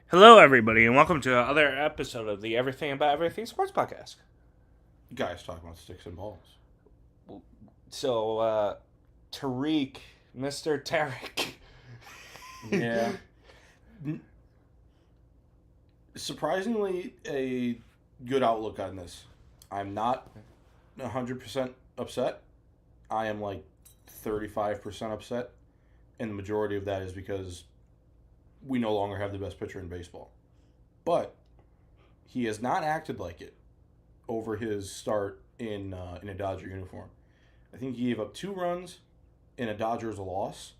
Hello, everybody, and welcome to another episode of the Everything About Everything Sports Podcast. You guys talk about sticks and balls. So, Tariq, Mr. Tarek. Yeah. Surprisingly, a good outlook on this. I'm not 100% upset. I am like 35% upset. And the majority of that is because we no longer have the best pitcher in baseball. But he has not acted like it over his start in a Dodger uniform. I think he gave up 2 runs in a Dodgers loss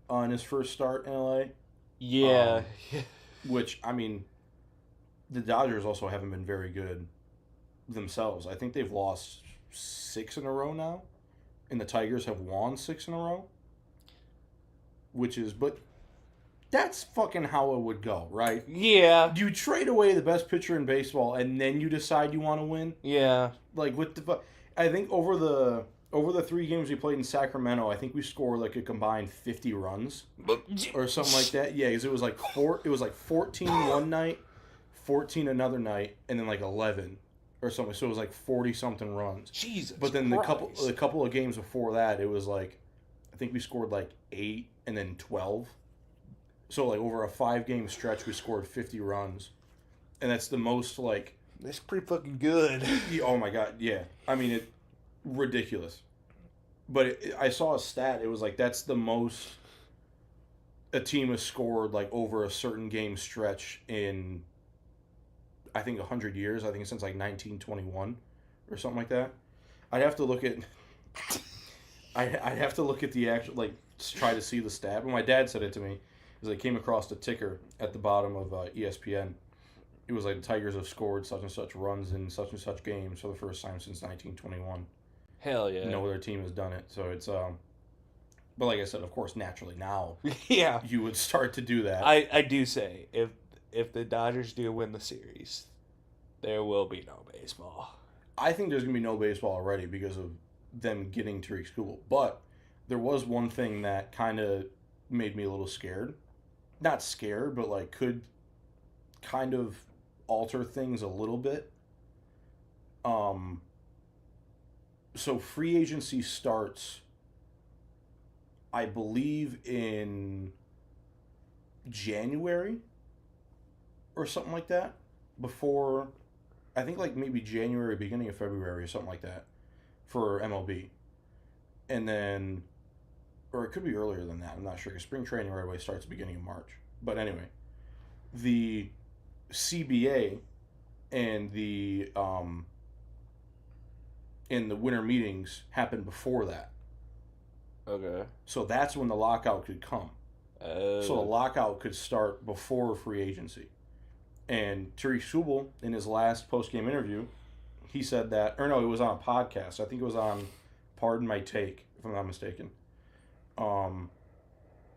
on his first start in LA. Yeah. Which, I mean, the Dodgers also haven't been very good themselves. I think they've lost 6 in a row now, and the Tigers have won 6 in a row. But that's fucking how it would go, right? Yeah. You trade away the best pitcher in baseball, and then you decide you want to win. Yeah. Like I think over the 3 games we played in Sacramento, I think we scored like a combined 50 runs or something like that. Yeah, because it was like 14 one night, 14 another night, and then like 11 or something. So it was like 40 something runs. Jesus. But then Christ. the couple of games before that, it was like I think we scored like 8 and then 12. So like over a 5-game stretch, we scored 50 runs, and that's the most like. That's pretty fucking good. Oh my god, yeah. I mean ridiculous. But I saw a stat. It was like that's the most a team has scored like over a certain game stretch in I think 100 years. I think since like 1921 or something like that. I'd have to look at I'd have to look at the actual like try to see the stat. But my dad said it to me because I came across the ticker at the bottom of ESPN. It was like the Tigers have scored such and such runs in such and such games for the first time since 1921. Hell yeah. No other team has done it. So it's but like I said, of course, naturally now Yeah. you would start to do that. I do say, if the Dodgers do win the series, there will be no baseball. I think there's gonna be no baseball already because of them getting Tariq Skubal. But there was one thing that kind of made me a little scared. Not scared, but like could kind of alter things a little bit. So free agency starts, I believe, in January or something like that. Before, I think like maybe January, beginning of February or something like that for MLB. And then, or it could be earlier than that. I'm not sure because spring training right away starts beginning of March. But anyway, the CBA and the winter meetings happen before that. Okay. So that's when the lockout could come. So the lockout could start before free agency. And Tariq Skubal, in his last post-game interview, he said that, or no, it was on a podcast. I think it was on Pardon My Take, if I'm not mistaken.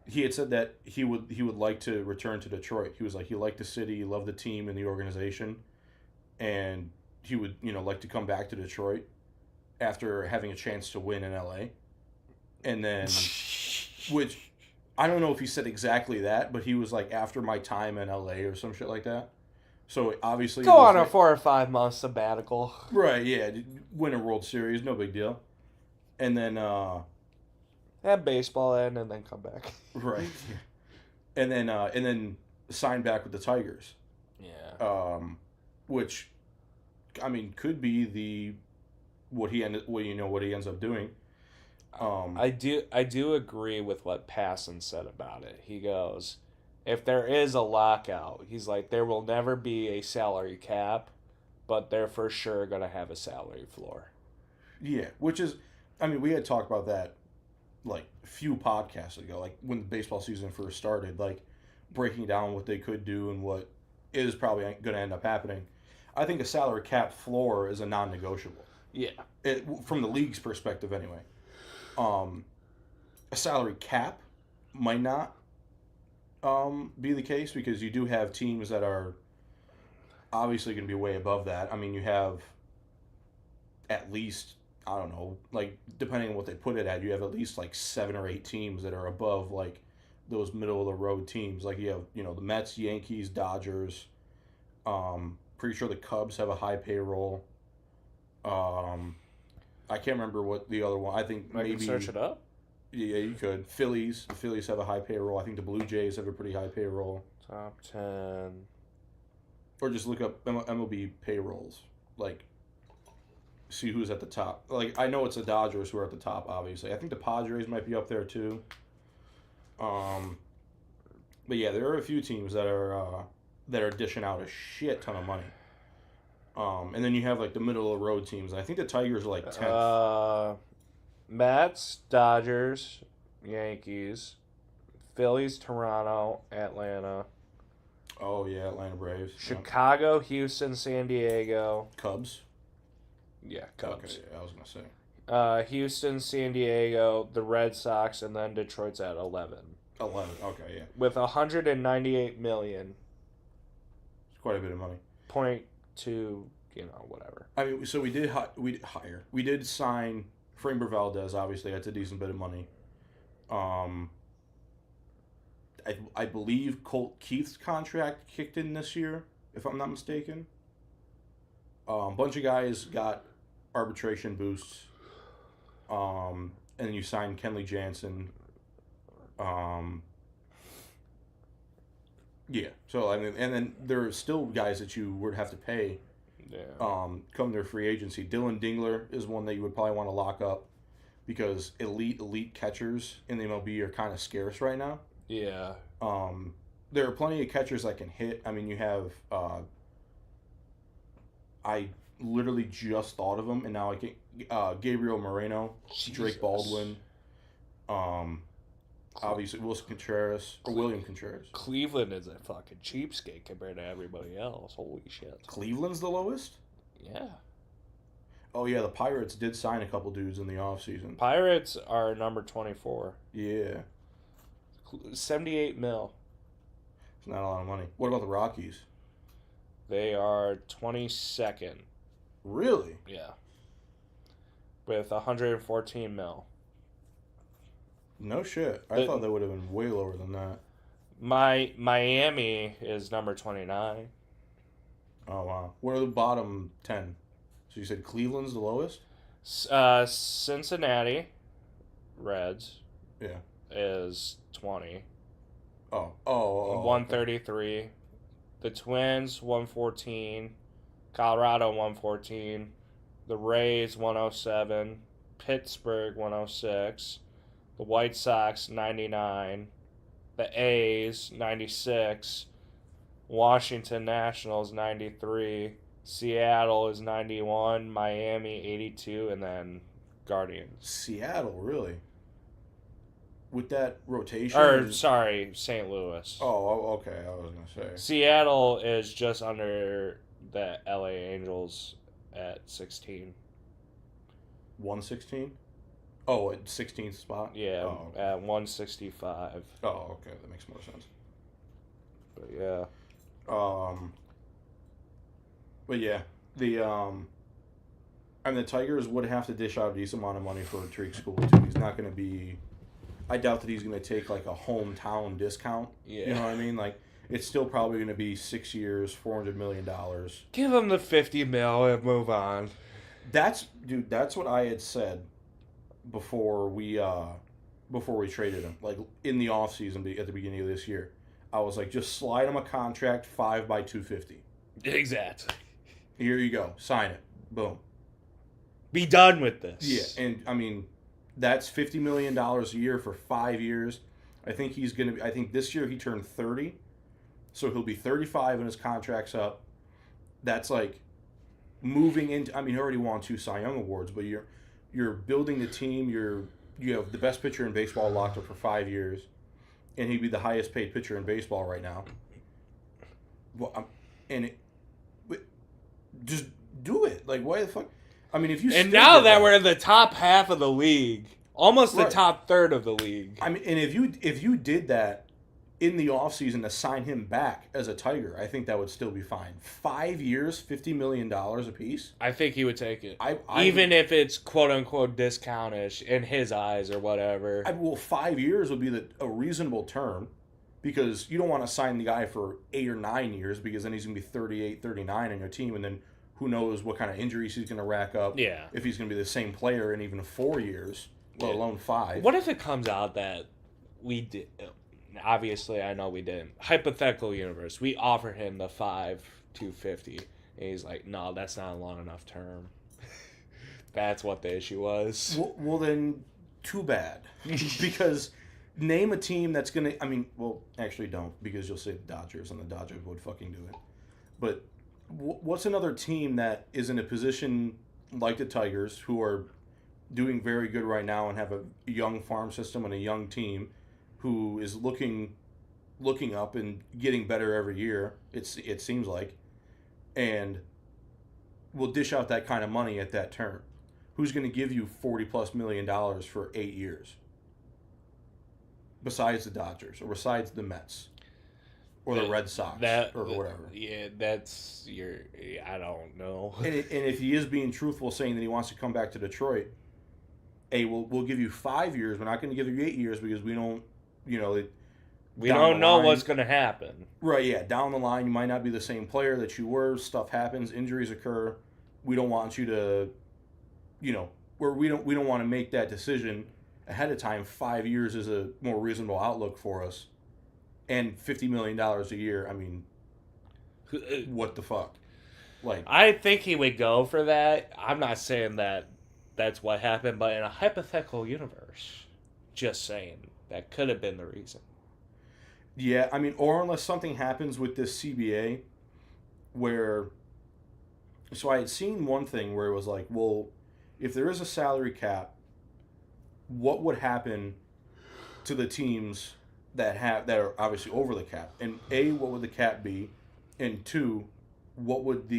He had said that he would like to return to Detroit. He was like he liked the city, he loved the team and the organization, and he would like to come back to Detroit after having a chance to win in LA. And then, which I don't know if he said exactly that, but he was like after my time in LA or some shit like that. So obviously Go on a 4 or 5 month sabbatical. Right, yeah, win a World Series, no big deal. And then have baseball in and then come back. Right. And then sign back with the Tigers. Yeah. Which I mean could be what he ends up doing. I do agree with what Passan said about it. He goes, if there is a lockout, he's like, there will never be a salary cap, but they're for sure going to have a salary floor. Yeah, which is, I mean, we had talked about that like a few podcasts ago, like when the baseball season first started, like breaking down what they could do and what is probably going to end up happening. I think a salary cap floor is a non-negotiable. Yeah. From the league's perspective, anyway. A salary cap might not be the case because you do have teams that are obviously going to be way above that. I mean, you have at least, I don't know, like depending on what they put it at, you have at least like 7 or 8 teams that are above like those middle of the road teams. Like you have, the Mets, Yankees, Dodgers. Pretty sure the Cubs have a high payroll. I can't remember what the other one. I think maybe I can search it up. Yeah, you could. Phillies. The Phillies have a high payroll. I think the Blue Jays have a pretty high payroll. Top 10. Or just look up MLB payrolls. Like, see who's at the top. Like, I know it's the Dodgers who are at the top, obviously. I think the Padres might be up there, too. But yeah, there are a few teams that are dishing out a shit ton of money. And then you have, like, the middle of the road teams. And I think the Tigers are, like, 10th. Mets, Dodgers, Yankees, Phillies, Toronto, Atlanta. Oh, yeah, Atlanta Braves. Chicago, Houston, San Diego. Cubs? Yeah, Cubs. Okay, yeah, I was going to say. Houston, San Diego, the Red Sox, and then Detroit's at 11. 11, okay, yeah. With $198 million. It's quite a bit of money. .2, whatever. I mean, so we did hire. We did sign Framber Valdez, obviously. That's a decent bit of money. I believe Colt Keith's contract kicked in this year, if I'm not mistaken. A bunch of guys got arbitration boosts. And then you signed Kenley Jansen. Yeah. So, I mean, and then there are still guys that you would have to pay. Yeah. Come their free agency. Dylan Dingler is one that you would probably want to lock up because elite catchers in the MLB are kind of scarce right now. Yeah. There are plenty of catchers that can hit. I mean, you have I literally just thought of him, and now I can Gabriel Moreno, Jesus. Drake Baldwin, obviously William Contreras. Cleveland is a fucking cheapskate compared to everybody else. Holy shit. Cleveland's the lowest? Yeah. Oh, yeah, the Pirates did sign a couple dudes in the offseason. Pirates are number 24. Yeah. 78 mil. It's not a lot of money. What about the Rockies? They are 22nd. Really? Yeah. With 114 mil. No shit. I thought they would have been way lower than that. Miami is number 29. Oh, wow. What are the bottom 10? So you said Cleveland's the lowest? Cincinnati Reds. Yeah. Is 20. Oh. 133. Okay. The Twins, 114. Colorado, 114. The Rays, 107. Pittsburgh, 106. The White Sox, 99. The A's, 96. Washington Nationals, 93. Seattle is 91. Miami, 82. And then Guardians. Seattle, really? With that rotation? Sorry, St. Louis. Oh, okay. I was going to say. Seattle is just under the LA Angels at 16. 116? Oh, at 16th spot? Yeah, okay. at 165. Oh, okay. That makes more sense. But yeah. But yeah, the Tigers would have to dish out a decent amount of money for Tariq School too. He's not going to be. I doubt that he's going to take like a hometown discount. Yeah. You know what I mean? Like it's still probably going to be 6 years, $400 million. Give him the 50 mil and move on. That's what I had said before we traded him. Like in the offseason at the beginning of this year, I was like, just slide him a contract 5 by $250. Exactly. Here you go. Sign it. Boom. Be done with this. Yeah, and I mean, that's $50 million a year for 5 years. I think he's going to. I think this year he turned 30, so he'll be 35 and his contract's up. That's like moving into. I mean, he already won 2 Cy Young awards, but you're building the team. You have the best pitcher in baseball locked up for 5 years, and he'd be the highest paid pitcher in baseball right now. Well, just do it. Like, why the fuck? I mean, if you and now that we're in the top half of the league, almost the top third of the league. I mean, and if you did that in the offseason to sign him back as a Tiger, I think that would still be fine. 5 years, $50 million a piece. I think he would take it. I Even if it's quote unquote discountish in his eyes or whatever. well, 5 years would be a reasonable term, because you don't want to sign the guy for 8 or 9 years, because then he's going to be 38, 39 on your team, and then who knows what kind of injuries he's going to rack up. Yeah. If he's going to be the same player in even 4 years, let alone 5. What if it comes out that we did? Obviously, I know we didn't. Hypothetical universe. We offer him the 250, and he's like, "No, that's not a long enough term." That's what the issue was. Well, then, too bad, because name a team that's gonna. I mean, well, actually, don't, because you'll say the Dodgers, and the Dodgers would fucking do it. But what's another team that is in a position like the Tigers, who are doing very good right now and have a young farm system and a young team, who is looking up and getting better every year, it seems like, and will dish out that kind of money at that term? Who's going to give you $40+ million for 8 years? Besides the Dodgers, or besides the Mets, or the Red Sox, or whatever. Yeah, that's your. I don't know. And if he is being truthful, saying that he wants to come back to Detroit, we'll give you 5 years. We're not going to give you 8 years, because we don't. We don't know what's going to happen. Right, yeah. Down the line, you might not be the same player that you were. Stuff happens. Injuries occur. We don't want you to, where we don't want to make that decision ahead of time. 5 years is a more reasonable outlook for us. And $50 million a year, I mean, what the fuck? Like, I think he would go for that. I'm not saying that that's what happened, but in a hypothetical universe, just saying. That could have been the reason. Yeah, I mean, or unless something happens with this CBA where... So I had seen one thing where it was like, well, if there is a salary cap, what would happen to the teams that are obviously over the cap? And A, what would the cap be? And 2, what would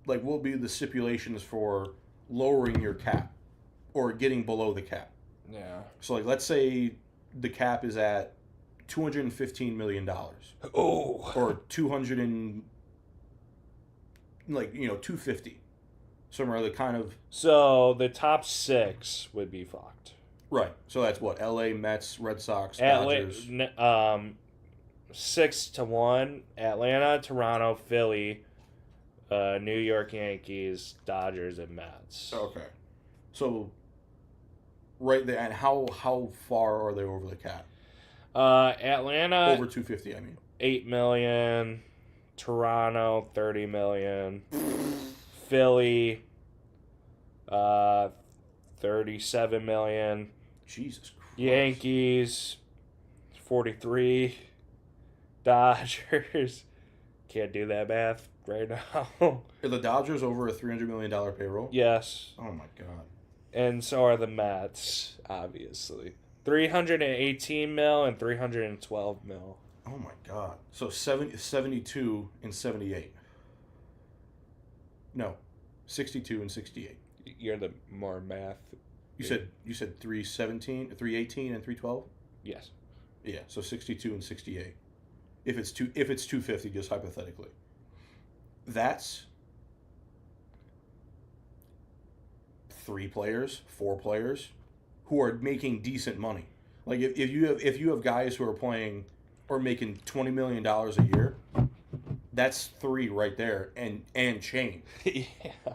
what would be the stipulations for lowering your cap or getting below the cap? Yeah. So, like, let's say the cap is at $215 million. Oh. Or 250. Somewhere the kind of... So, the top 6 would be fucked. Right. So that's what? LA, Mets, Red Sox, Dodgers. 6-1. Atlanta, Toronto, Philly, New York Yankees, Dodgers, and Mets. Okay. So, right there. And how far are they over the cap? Atlanta... Over 250, I mean. $8 million. Toronto, $30 million. Philly, $37 million. Jesus Christ. Yankees, 43. Dodgers, can't do that math right now. Are the Dodgers over a $300 million payroll? Yes. Oh my God. And so are the Mets, obviously. 318 mil and 312 mil. Oh my God. So 72 and 78. No, 62 and 68. You're the more math. You said 318 and 312? Yes. Yeah, so 62 and 68. If it's 250, just hypothetically. That's 3 players, 4 players who are making decent money. Like if you have guys who are playing or making $20 million a year, that's 3 right there and change. Yeah.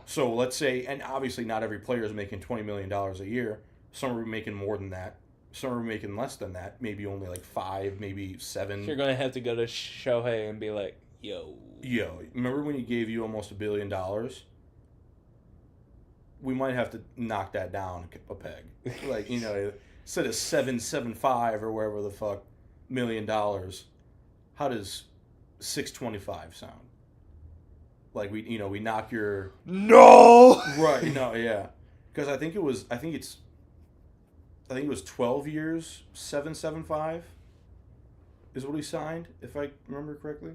So let's say, and obviously not every player is making $20 million a year. Some are making more than that. Some are making less than that. Maybe only like 5, maybe 7. You're gonna have to go to Shohei and be like, yo, remember when he gave you almost $1 billion? We might have to knock that down a peg. Like, instead of 775 or wherever the fuck $1 million, how does 625 sound? Like we knock your no. Right, no, yeah. Because I think it was 12 years, 775 is what he signed, if I remember correctly.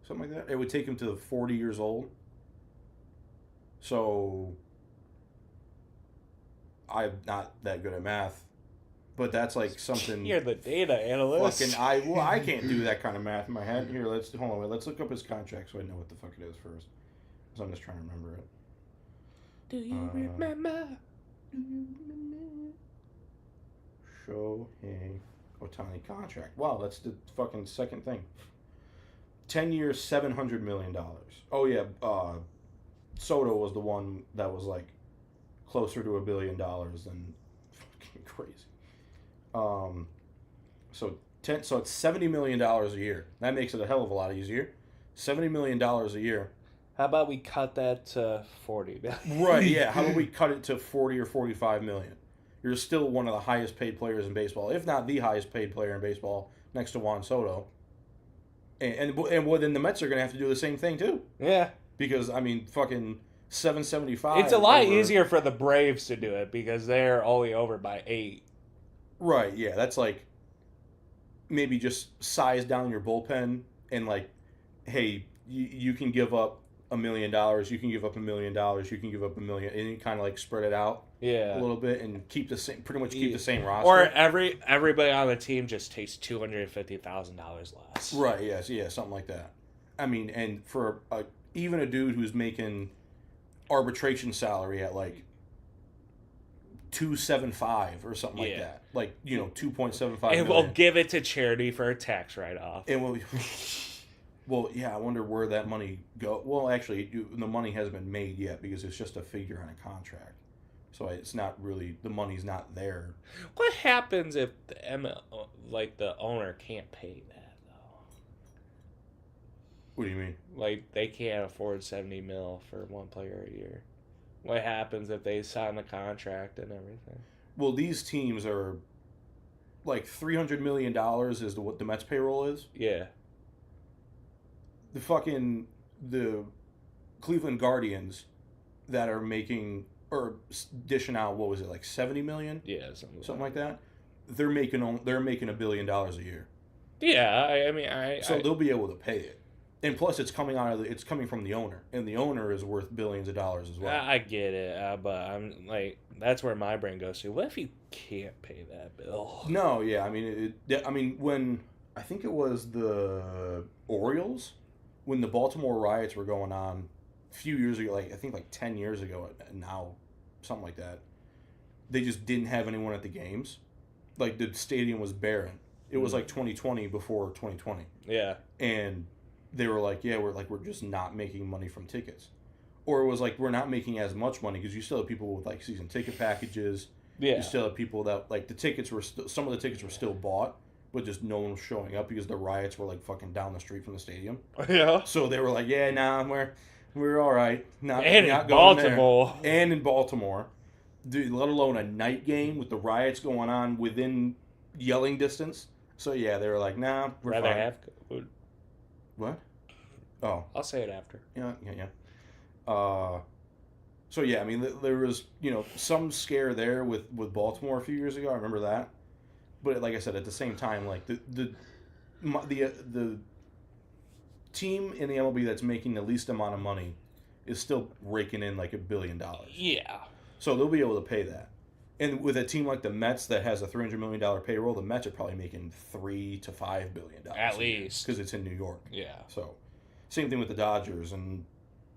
Something like that. It would take him to 40 years old. So I'm not that good at math, But that's like something. You're the data analyst. I can't do that kind of math in my head. Here, let's look up his contract so I know what the fuck it is first. So I'm just trying to remember it. Do you remember? Shohei Ohtani contract. Wow, that's the fucking second thing. 10 years, $700 million. Oh yeah, Soto was the one that was like closer to $1 billion than fucking crazy. So it's $70 million a year. That makes it a hell of a lot easier. $70 million a year. How about we cut that to 40 million? Right, yeah. How about we cut it to 40 or 45 million? You're still one of the highest paid players in baseball, if not the highest paid player in baseball, next to Juan Soto. And well, then the Mets are going to have to do the same thing too. Yeah. Because I mean, fucking $775. It's a lot easier for the Braves to do it because they're only over by 8. Right. Yeah. That's like maybe just size down your bullpen and like, hey, you can give up $1 million. You can give up $1 million. You can give up $1 million, and you kind of like spread it out. Yeah. A little bit and keep the same, pretty much keep the same roster. Or everybody on the team just takes $250,000 less. Right. Yes. Yeah. Something like that. I mean, and for even a dude who's making arbitration salary at like $275 or something like that, like $2.75. And we'll give it to charity for a tax write-off. And well, yeah. I wonder where that money go. Well, actually, the money hasn't been made yet because it's just a figure on a contract. So it's not really, the money's not there. What happens if the owner can't pay that though? What do you mean? Like they can't afford $70 million for one player a year. What happens if they sign the contract and everything? Well, these teams are like $300 million is what the Mets payroll is. Yeah. The Cleveland Guardians that are making or dishing out, what was it, like $70 million? Yeah, something like that. They're making $1 billion a year. Yeah, I mean, they'll be able to pay it, and plus it's coming from the owner, and the owner is worth billions of dollars as well. I get it, but I'm like, that's where my brain goes to. What if you can't pay that bill? No, yeah, I mean, when I think it was the Orioles, when the Baltimore riots were going on a few years ago, I think 10 years ago now, something like that, they just didn't have anyone at the games. Like, the stadium was barren. It was like 2020 before 2020. Yeah. And they were like, yeah, we're just not making money from tickets. Or it was like, we're not making as much money because you still have people with like season ticket packages. Yeah. You still have people that like the tickets were some of the tickets were still bought, but just no one was showing up because the riots were like fucking down the street from the stadium. Yeah. So they were like, yeah, nah, we're all right. Not in Baltimore. And in Baltimore. Dude, let alone a night game with the riots going on within yelling distance. So yeah, they were like, nah, we're rather fine. have food. What? Oh. I'll say it after. Yeah. So yeah, I mean, there was some scare there with Baltimore a few years ago. I remember that. But like I said, at the same time, like the team in the MLB that's making the least amount of money is still raking in like $1 billion. Yeah. So they'll be able to pay that. And with a team like the Mets that has a $300 million payroll, the Mets are probably making $3 to $5 billion at least, because it's in New York. Yeah. So, same thing with the Dodgers and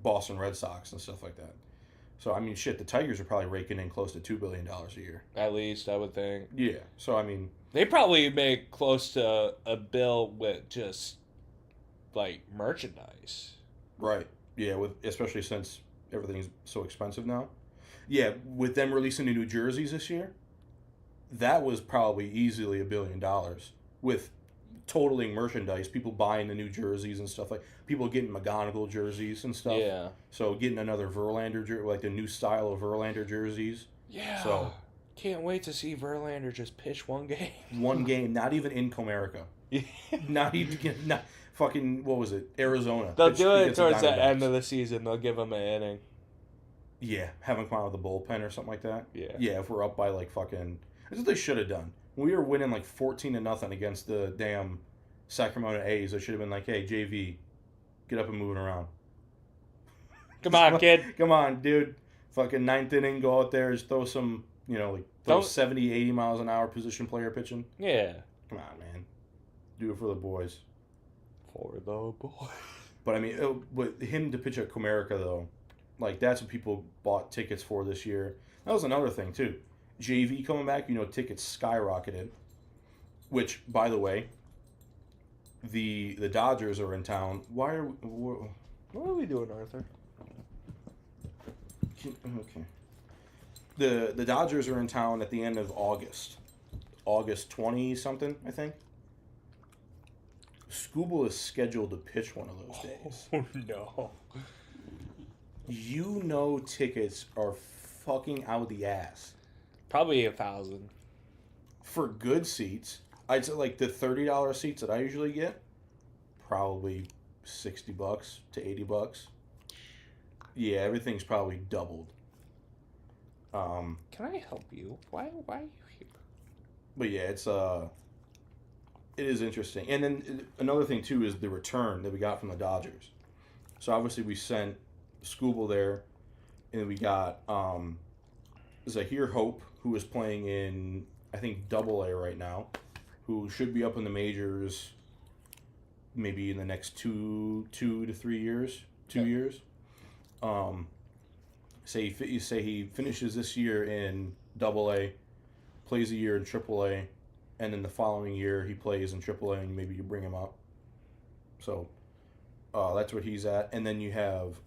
Boston Red Sox and stuff like that. So I mean, shit, the Tigers are probably raking in close to $2 billion a year. At least I would think. Yeah. So I mean, they probably make close to a bill with just like merchandise. Right. Yeah. Especially since everything's so expensive now. Yeah, with them releasing the new jerseys this year, that was probably easily $1 billion with totaling merchandise, people buying the new jerseys and stuff, like people getting McGonagall jerseys and stuff. Yeah. So getting another Verlander jersey, like the new style of Verlander jerseys. Yeah. So can't wait to see Verlander just pitch one game. One game, not even in Comerica. Not fucking, what was it? Arizona. They'll do it towards the end of the season. They'll give him an inning. Yeah, have him come out with a bullpen or something like that. Yeah. Yeah, if we're up by like fucking... That's what they should have done. When we were winning like 14-0 against the damn Sacramento A's, they should have been like, hey, JV, get up and moving around. Come on, kid. Come on, dude. Fucking ninth inning, go out there, just throw some You know, like Don't- those 70, 80 miles an hour position player pitching. Yeah. Come on, man. Do it for the boys. For the boy. But I mean, with him to pitch at Comerica though, like that's what people bought tickets for this year. That was another thing too. JV coming back, you know, tickets skyrocketed. Which, by the way, the Dodgers are in town. Why are we? What are we doing, Arthur? Okay. The Dodgers are in town at the end of August 20 something, I think. Skubal is scheduled to pitch one of those days. Oh no. You know, tickets are fucking out the ass. Probably 1,000. For good seats, I'd say like the $30 seats that I usually get, probably $60 to $80. Yeah, everything's probably doubled. Can I help you? Why are you here? But yeah, it is interesting. And then another thing too is the return that we got from the Dodgers. So obviously we sent Skubal there, and then we got Zahir Hope, who is playing in I think Double-A right now, who should be up in the majors maybe in the next 2 to 3 years. 2 years. Say he finishes this year in Double-A, plays a year in Triple-A, and then the following year he plays in Triple-A, and maybe you bring him up. So that's where he's at. And then you have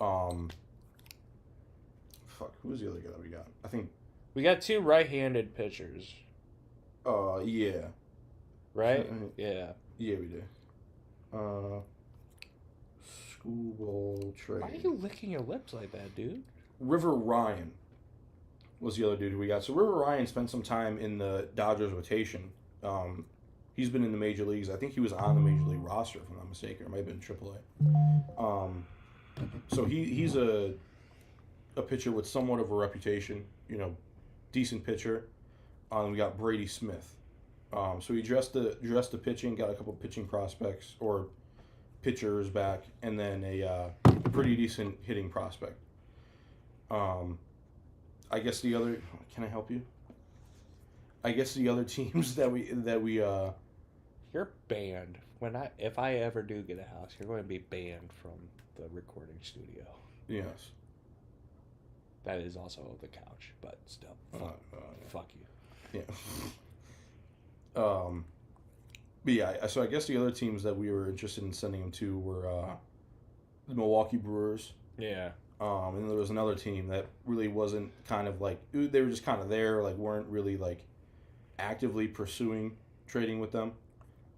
who's the other guy that we got? I think We got 2 right-handed pitchers, yeah. right? Yeah. Yeah, we do. Skubal trade. Why are you licking your lips like that, dude? River Ryan was the other dude who we got. So River Ryan spent some time in the Dodgers rotation. He's been in the major leagues. I think he was on the major league roster, if I'm not mistaken. Or might have been AAA. So he's a pitcher with somewhat of a reputation. You know, decent pitcher. We got Brady Smith. So he addressed the pitching, got a couple pitching prospects or pitchers back, and then a pretty decent hitting prospect. I guess the other. Can I help you? I guess the other teams that we You're banned. If I ever do get a house, you're going to be banned from the recording studio. yes. That is also the couch, but still, fuck you. Yeah. But yeah, so I guess the other teams that we were interested in sending him to were the Milwaukee Brewers. Yeah. And there was another team that really wasn't kind of like, they were just kind of there, like weren't really like actively pursuing trading with them.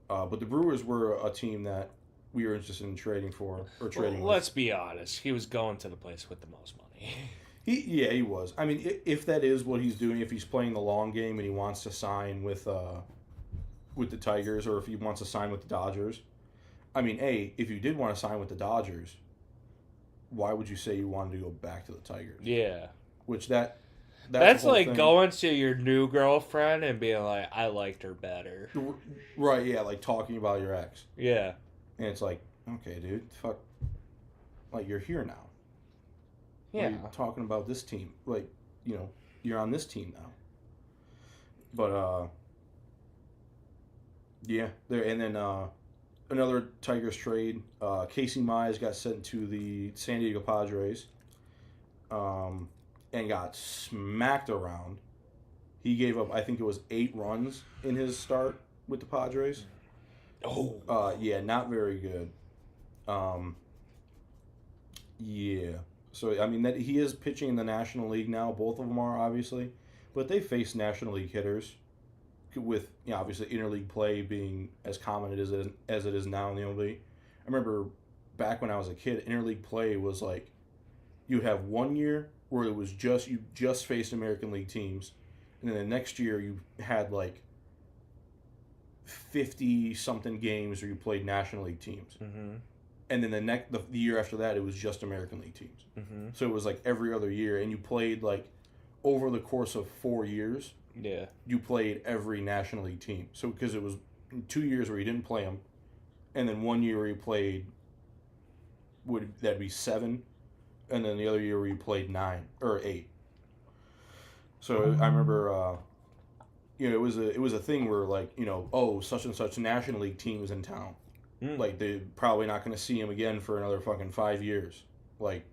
But the Brewers were a team that we were interested in trading for or trading with. Let's be honest. He was going to the place with the most money. He was. I mean, if that is what he's doing, if he's playing the long game and he wants to sign with the Tigers, or if he wants to sign with the Dodgers, I mean, if you did want to sign with the Dodgers, why would you say you wanted to go back to the Tigers? Yeah. Which that's like the whole thing. going to your new girlfriend and being like, I liked her better. Right, yeah, like talking about your ex. Yeah. And it's like, okay, dude, fuck. Like, you're here now. Yeah. Like, talking about this team. Like, you know, you're on this team now. But, yeah. And then another Tigers trade. Casey Mize got sent to the San Diego Padres and got smacked around. He gave up, I think it was 8 runs in his start with the Padres. Oh. Yeah, not very good. Yeah. So, I mean, that he is pitching in the National League now. Both of them are, obviously. But they face National League hitters with, you know, obviously interleague play being as common as it is now in the MLB. I remember back when I was a kid, interleague play was like you'd have 1 year where it was you just faced American League teams, and then the next year you had like 50-something games where you played National League teams. Mm-hmm. And then the year after that, it was just American League teams. Mm-hmm. So it was like every other year, and you played like over the course of 4 years. Yeah. You played every National League team. So because it was 2 years where you didn't play them, and then 1 year where you played that'd be 7, and then the other year where you played 9 or 8. So I remember, it was a thing where like oh such and such National League team is in town, like they're probably not going to see him again for another fucking 5 years. Like,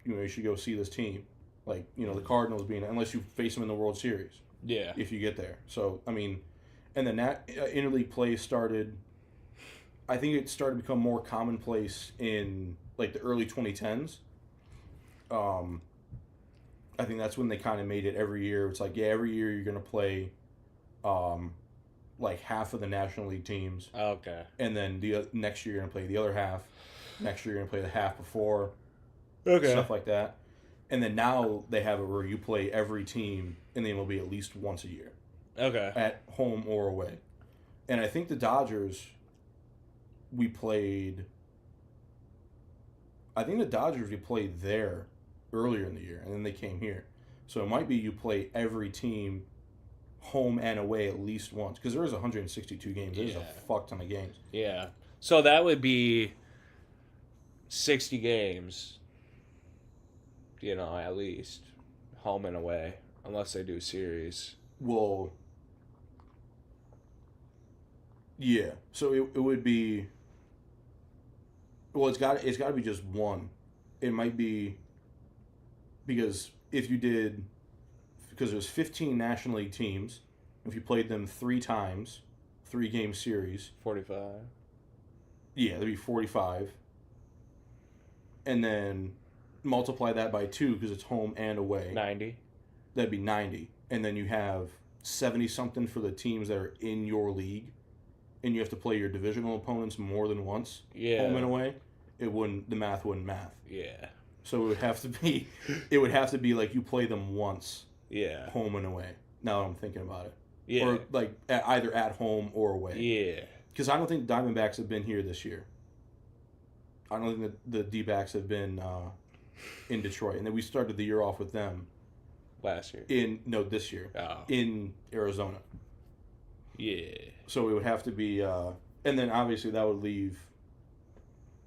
you should go see this team. Like, the Cardinals being unless you face them in the World Series. Yeah. If you get there. So I mean, and then that interleague play started. I think it started to become more commonplace in like the early 2010s. I think that's when they kind of made it every year. It's like, yeah, every year you're going to play like half of the National League teams. Okay. And then the next year you're going to play the other half. Next year you're going to play the half before. Okay. Stuff like that. And then now they have it where you play every team in the MLB at least once a year. Okay. At home or away. And I think the Dodgers, we played there earlier in the year, and then they came here. So it might be you play every team home and away at least once, because there is 162 games. There's a fuck ton of games. Yeah. So that would be 60 games, at least, home and away, unless they do series. Well, yeah. So it would be. Well, it's got to be just one. It might be because there's 15 National League teams. If you played them 3 times, 3-game series, 45. Yeah, there'd be 45. And then multiply that by 2 because it's home and away. 90. That'd be 90. And then you have 70 something for the teams that are in your league, and you have to play your divisional opponents more than once, home and away. The math wouldn't math. Yeah. So it would have to be like you play them once, home and away. Now that I'm thinking about it. Yeah. Or like either at home or away. Yeah. Because I don't think Diamondbacks have been here this year. I don't think the D-backs have been in Detroit. And then we started the year off with them. Last year? This year. Oh. In Arizona. Yeah. So it would have to be, and then obviously that would leave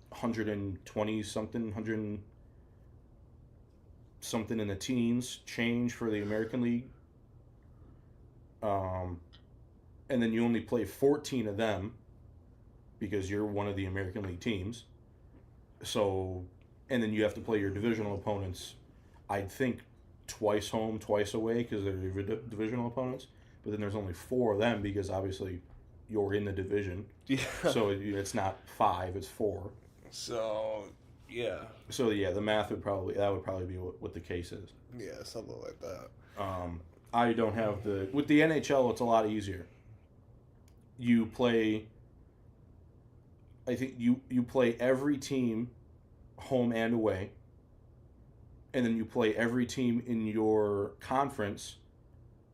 120 something, 100 something in the teens change for the American League. And then you only play 14 of them because you're one of the American League teams. So, and then you have to play your divisional opponents, I think, twice home, twice away because they're your divisional opponents. But then there's only 4 of them because obviously you're in the division. Yeah. So it's not 5, it's 4. So, yeah. So yeah, the math would probably be what the case is. Yeah, something like that. I don't have with the NHL. It's a lot easier. You play. I think you play every team, home and away. And then you play every team in your conference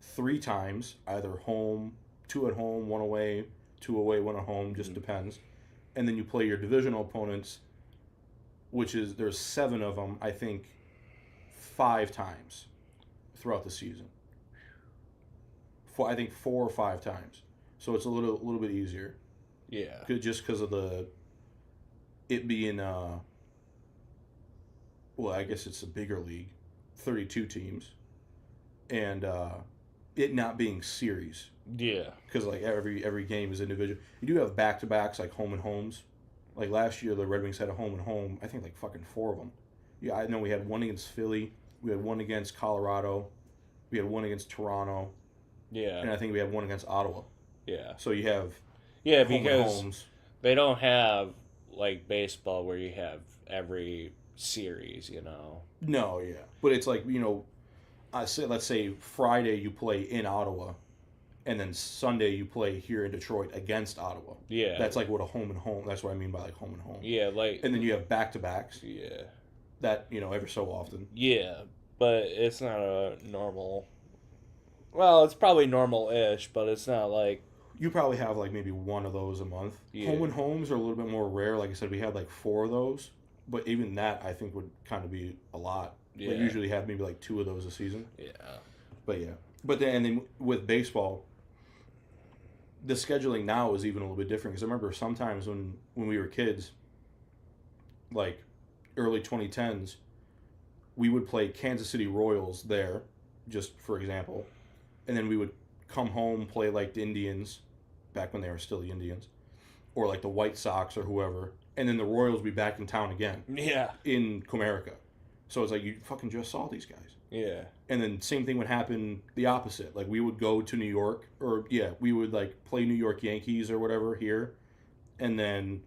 3 times, either home, 2 at home, 1 away, 2 away, 1 at home, just depends. And then you play your divisional opponents, which is, there's 7 of them, I think, 5 times throughout the season. I think 4 or 5 times. So it's a little bit easier. Yeah. Just because of it being, well, I guess it's a bigger league, 32 teams, and it not being series. Yeah. Because like every game is individual. You do have back-to-backs like home and homes. Like last year, the Red Wings had a home and home. I think like fucking 4 of them. Yeah, I know we had one against Philly. We had one against Colorado. We had one against Toronto. Yeah. And I think we had one against Ottawa. Yeah. So you have home because homes. They don't have like baseball where you have every series, No, yeah. But it's like, let's say Friday you play in Ottawa, and then Sunday you play here in Detroit against Ottawa. Yeah. That's like what a home and home. That's what I mean by like home and home. Yeah, like. And then you have back-to-backs. Yeah. That, every so often. Yeah, but it's not a normal. Well, it's probably normal-ish, but it's not like. You probably have like maybe 1 of those a month. Yeah. Home and homes are a little bit more rare. Like I said, we had like 4 of those. But even that, I think, would kind of be a lot. Yeah. We usually have maybe like 2 of those a season. Yeah. But yeah. But then with baseball, the scheduling now is even a little bit different. Because I remember sometimes when we were kids, like early 2010s, we would play Kansas City Royals there. just for example, and then we would come home, play like the Indians, back when they were still the Indians, or like the White Sox or whoever, and then the Royals would be back in town again Yeah. in Comerica. So it's like you fucking just saw these guys. Yeah. And then same thing would happen the opposite. Like we would go to New York, or we would like play New York Yankees or whatever here, and then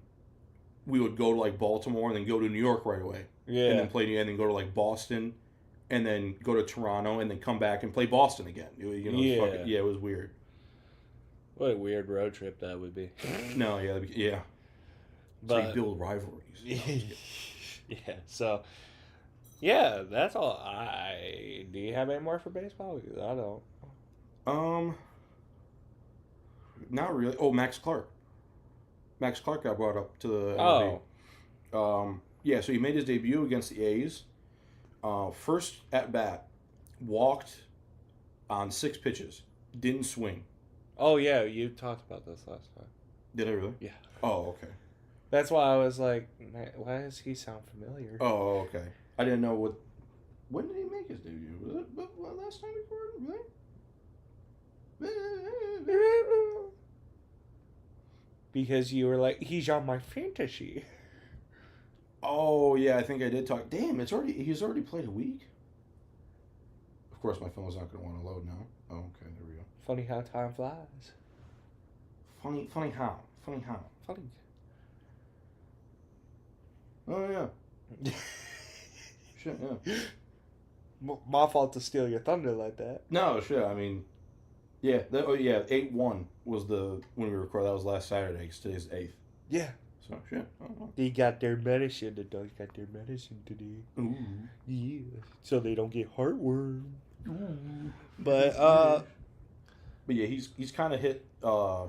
we would go to like Baltimore and then go to New York right away. Yeah. And then play and then go to like Boston, and then go to Toronto and then come back and play Boston again. You know, Yeah. It was weird. What a weird road trip that would be. No, yeah. But So you build rivalries. yeah. So yeah, that's all. Do you have any more for baseball? Because I don't. Not really. Oh, Max Clark. Max Clark got brought up to the Oh. MLB. Yeah, so he made his debut against the A's. First at bat, walked on 6 pitches, didn't swing. Oh yeah, you talked about this last time. Did I really? Yeah. Oh, okay. That's why I was like, why does he sound familiar? Oh, okay. I didn't know what. When did he make his debut? Was it last time we recorded? Really? Because you were like, he's on my fantasy. Oh yeah, I think I did talk. Damn, he's already played a week. Of course, my phone's not going to want to load now. Oh, okay, there we go. Funny how time flies. Funny how? Funny. Oh yeah. Shit, yeah. My fault to steal your thunder like that. No, shit. I mean, yeah. 8-1 was when we recorded. That was last Saturday. 'Cause today's 8th. Yeah. So shit. I don't know. They got their medicine. The dogs got their medicine today. Ooh. Yeah. So they don't get heartworm. Ooh. But yeah, he's kind of hit a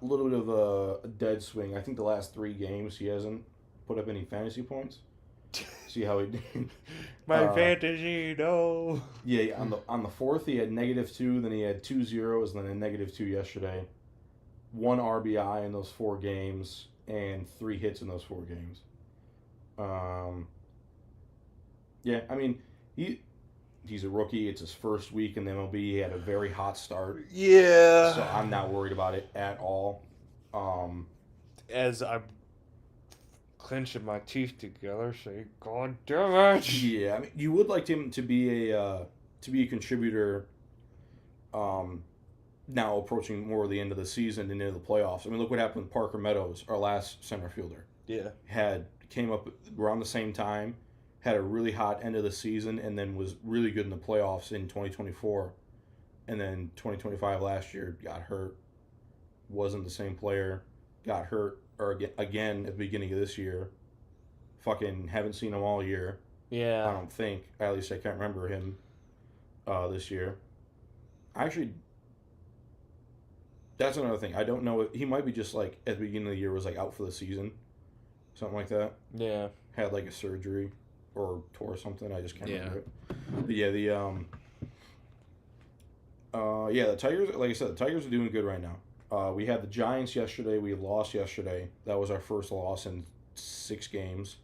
little bit of a dead swing. I think the last 3 games he hasn't put up any fantasy points. See how he did. My fantasy, no. Yeah, on the 4th he had -2, then he had 2 zeros, and then a -2 yesterday. 1 RBI in those 4 games, and 3 hits in those 4 games. Yeah, I mean he's a rookie. It's his first week in the MLB. He had a very hot start. Yeah. So I'm not worried about it at all. As I'm clenching my teeth together, say, "God damn it!" Yeah, I mean, you would like him to be a contributor. Now approaching more of the end of the season and into the playoffs. I mean, look what happened with Parker Meadows, our last center fielder. Yeah. Came up around the same time, had a really hot end of the season, and then was really good in the playoffs in 2024. And then 2025 last year got hurt, wasn't the same player, got hurt again at the beginning of this year. Fucking haven't seen him all year. Yeah. I don't think. At least I can't remember him this year. That's another thing. I don't know. He might be just like at the beginning of the year was like out for the season, something like that. Yeah. Had like a surgery or tore something. I just can't remember it. But yeah, the Tigers. Like I said, the Tigers are doing good right now. We had the Giants yesterday. We lost yesterday. That was our first loss in 6 games.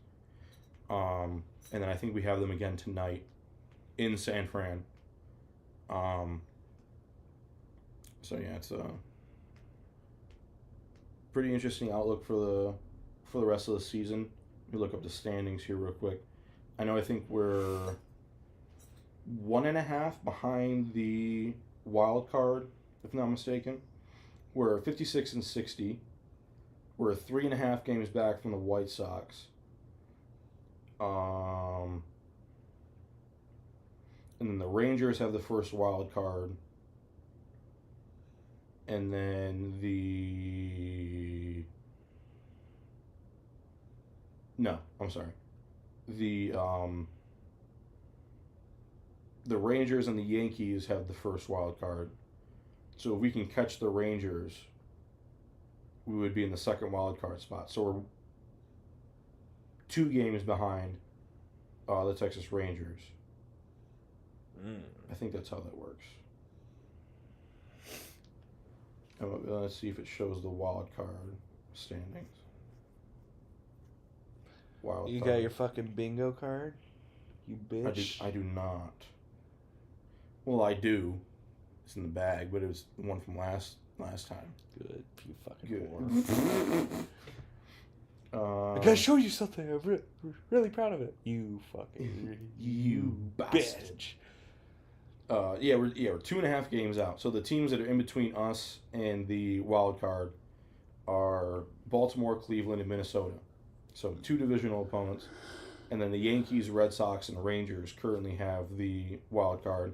And then I think we have them again tonight in San Fran. So yeah, it's a pretty interesting outlook for the rest of the season. Let me look up the standings here real quick. I think we're 1.5 behind the wild card, if not mistaken. We're 56 and 60. We're 3.5 games back from the White Sox. And then the Rangers have the first wild card. And then the Rangers and the Yankees have the first wild card. So if we can catch the Rangers, we would be in the second wild card spot. So we're 2 games behind the Texas Rangers. I think that's how that works. Let's see if it shows the wild card standings. You got your fucking bingo card? You bitch. I do not. Well, I do. It's in the bag, but it was the one from last time. Good. You fucking Good. I gotta show you something. I'm really proud of it. You fucking you bastard. bitch. Yeah, we're 2.5 games out. So the teams that are in between us and the wild card are Baltimore, Cleveland, and Minnesota. So 2 divisional opponents. And then the Yankees, Red Sox, and Rangers currently have the wild card.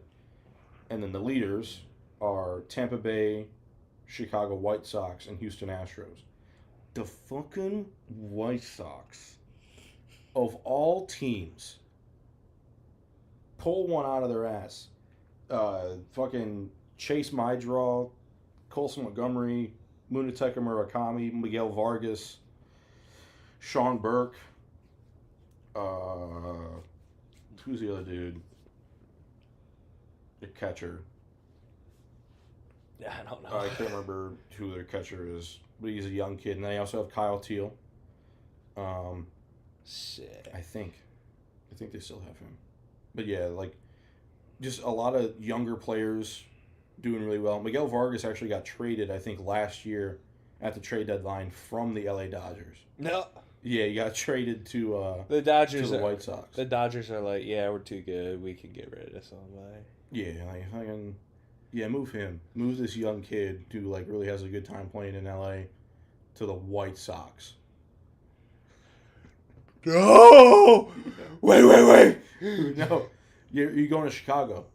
And then the leaders are Tampa Bay, Chicago White Sox, and Houston Astros. The fucking White Sox, of all teams, pull one out of their ass. Fucking Chase Mydraw, Colson Montgomery, Munetaka Murakami, Miguel Vargas, Sean Burke. Who's the other dude? The catcher. I don't know. I can't remember who their catcher is, but he's a young kid. And they also have Kyle Teal. Shit. I think they still have him. But yeah, like, just a lot of younger players doing really well. Miguel Vargas actually got traded, I think, last year at the trade deadline from the LA Dodgers. No. Yeah, he got traded to The Dodgers to the White Sox. The Dodgers are like, yeah, we're too good. We can get rid of somebody. Yeah, like fucking, yeah, move him. Move this young kid who like really has a good time playing in LA to the White Sox. No! Wait. No, you're going to Chicago.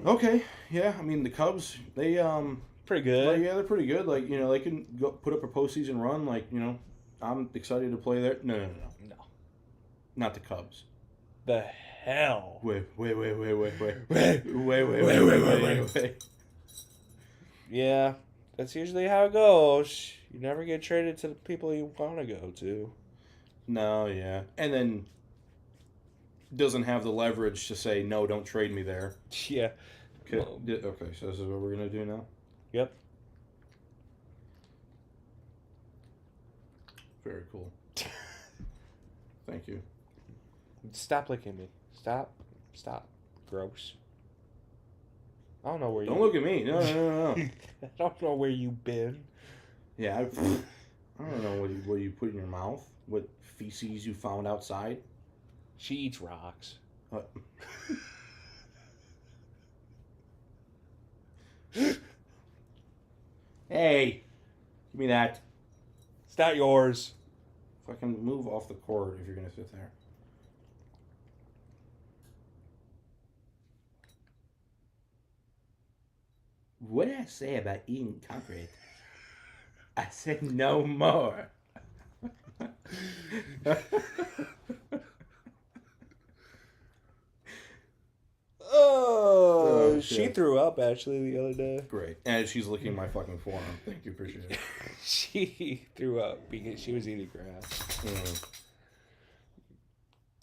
Okay, yeah. I mean the Cubs, they pretty good. Like, yeah, they're pretty good. Like they can go put up a postseason run. Like I'm excited to play there. No, not the Cubs. The hell? Wait. Yeah, that's usually how it goes. You never get traded to the people you want to go to. No, yeah, and then doesn't have the leverage to say no, don't trade me there. Yeah. Okay, okay, so this is what we're gonna do now. Yep. Very cool. Thank you. Stop licking me. Stop. Gross. I don't know where you. Don't look at me. No. I don't know where you've been. Yeah, I don't know what you put in your mouth. What feces you found outside. She eats rocks. Hey, give me that. It's not yours. Fucking move off the cord if you're gonna sit there. What did I say about eating concrete? I said no more. Oh, she threw up actually the other day. Great. And she's licking my fucking forearm. Thank you, appreciate it. She threw up because she was eating grass.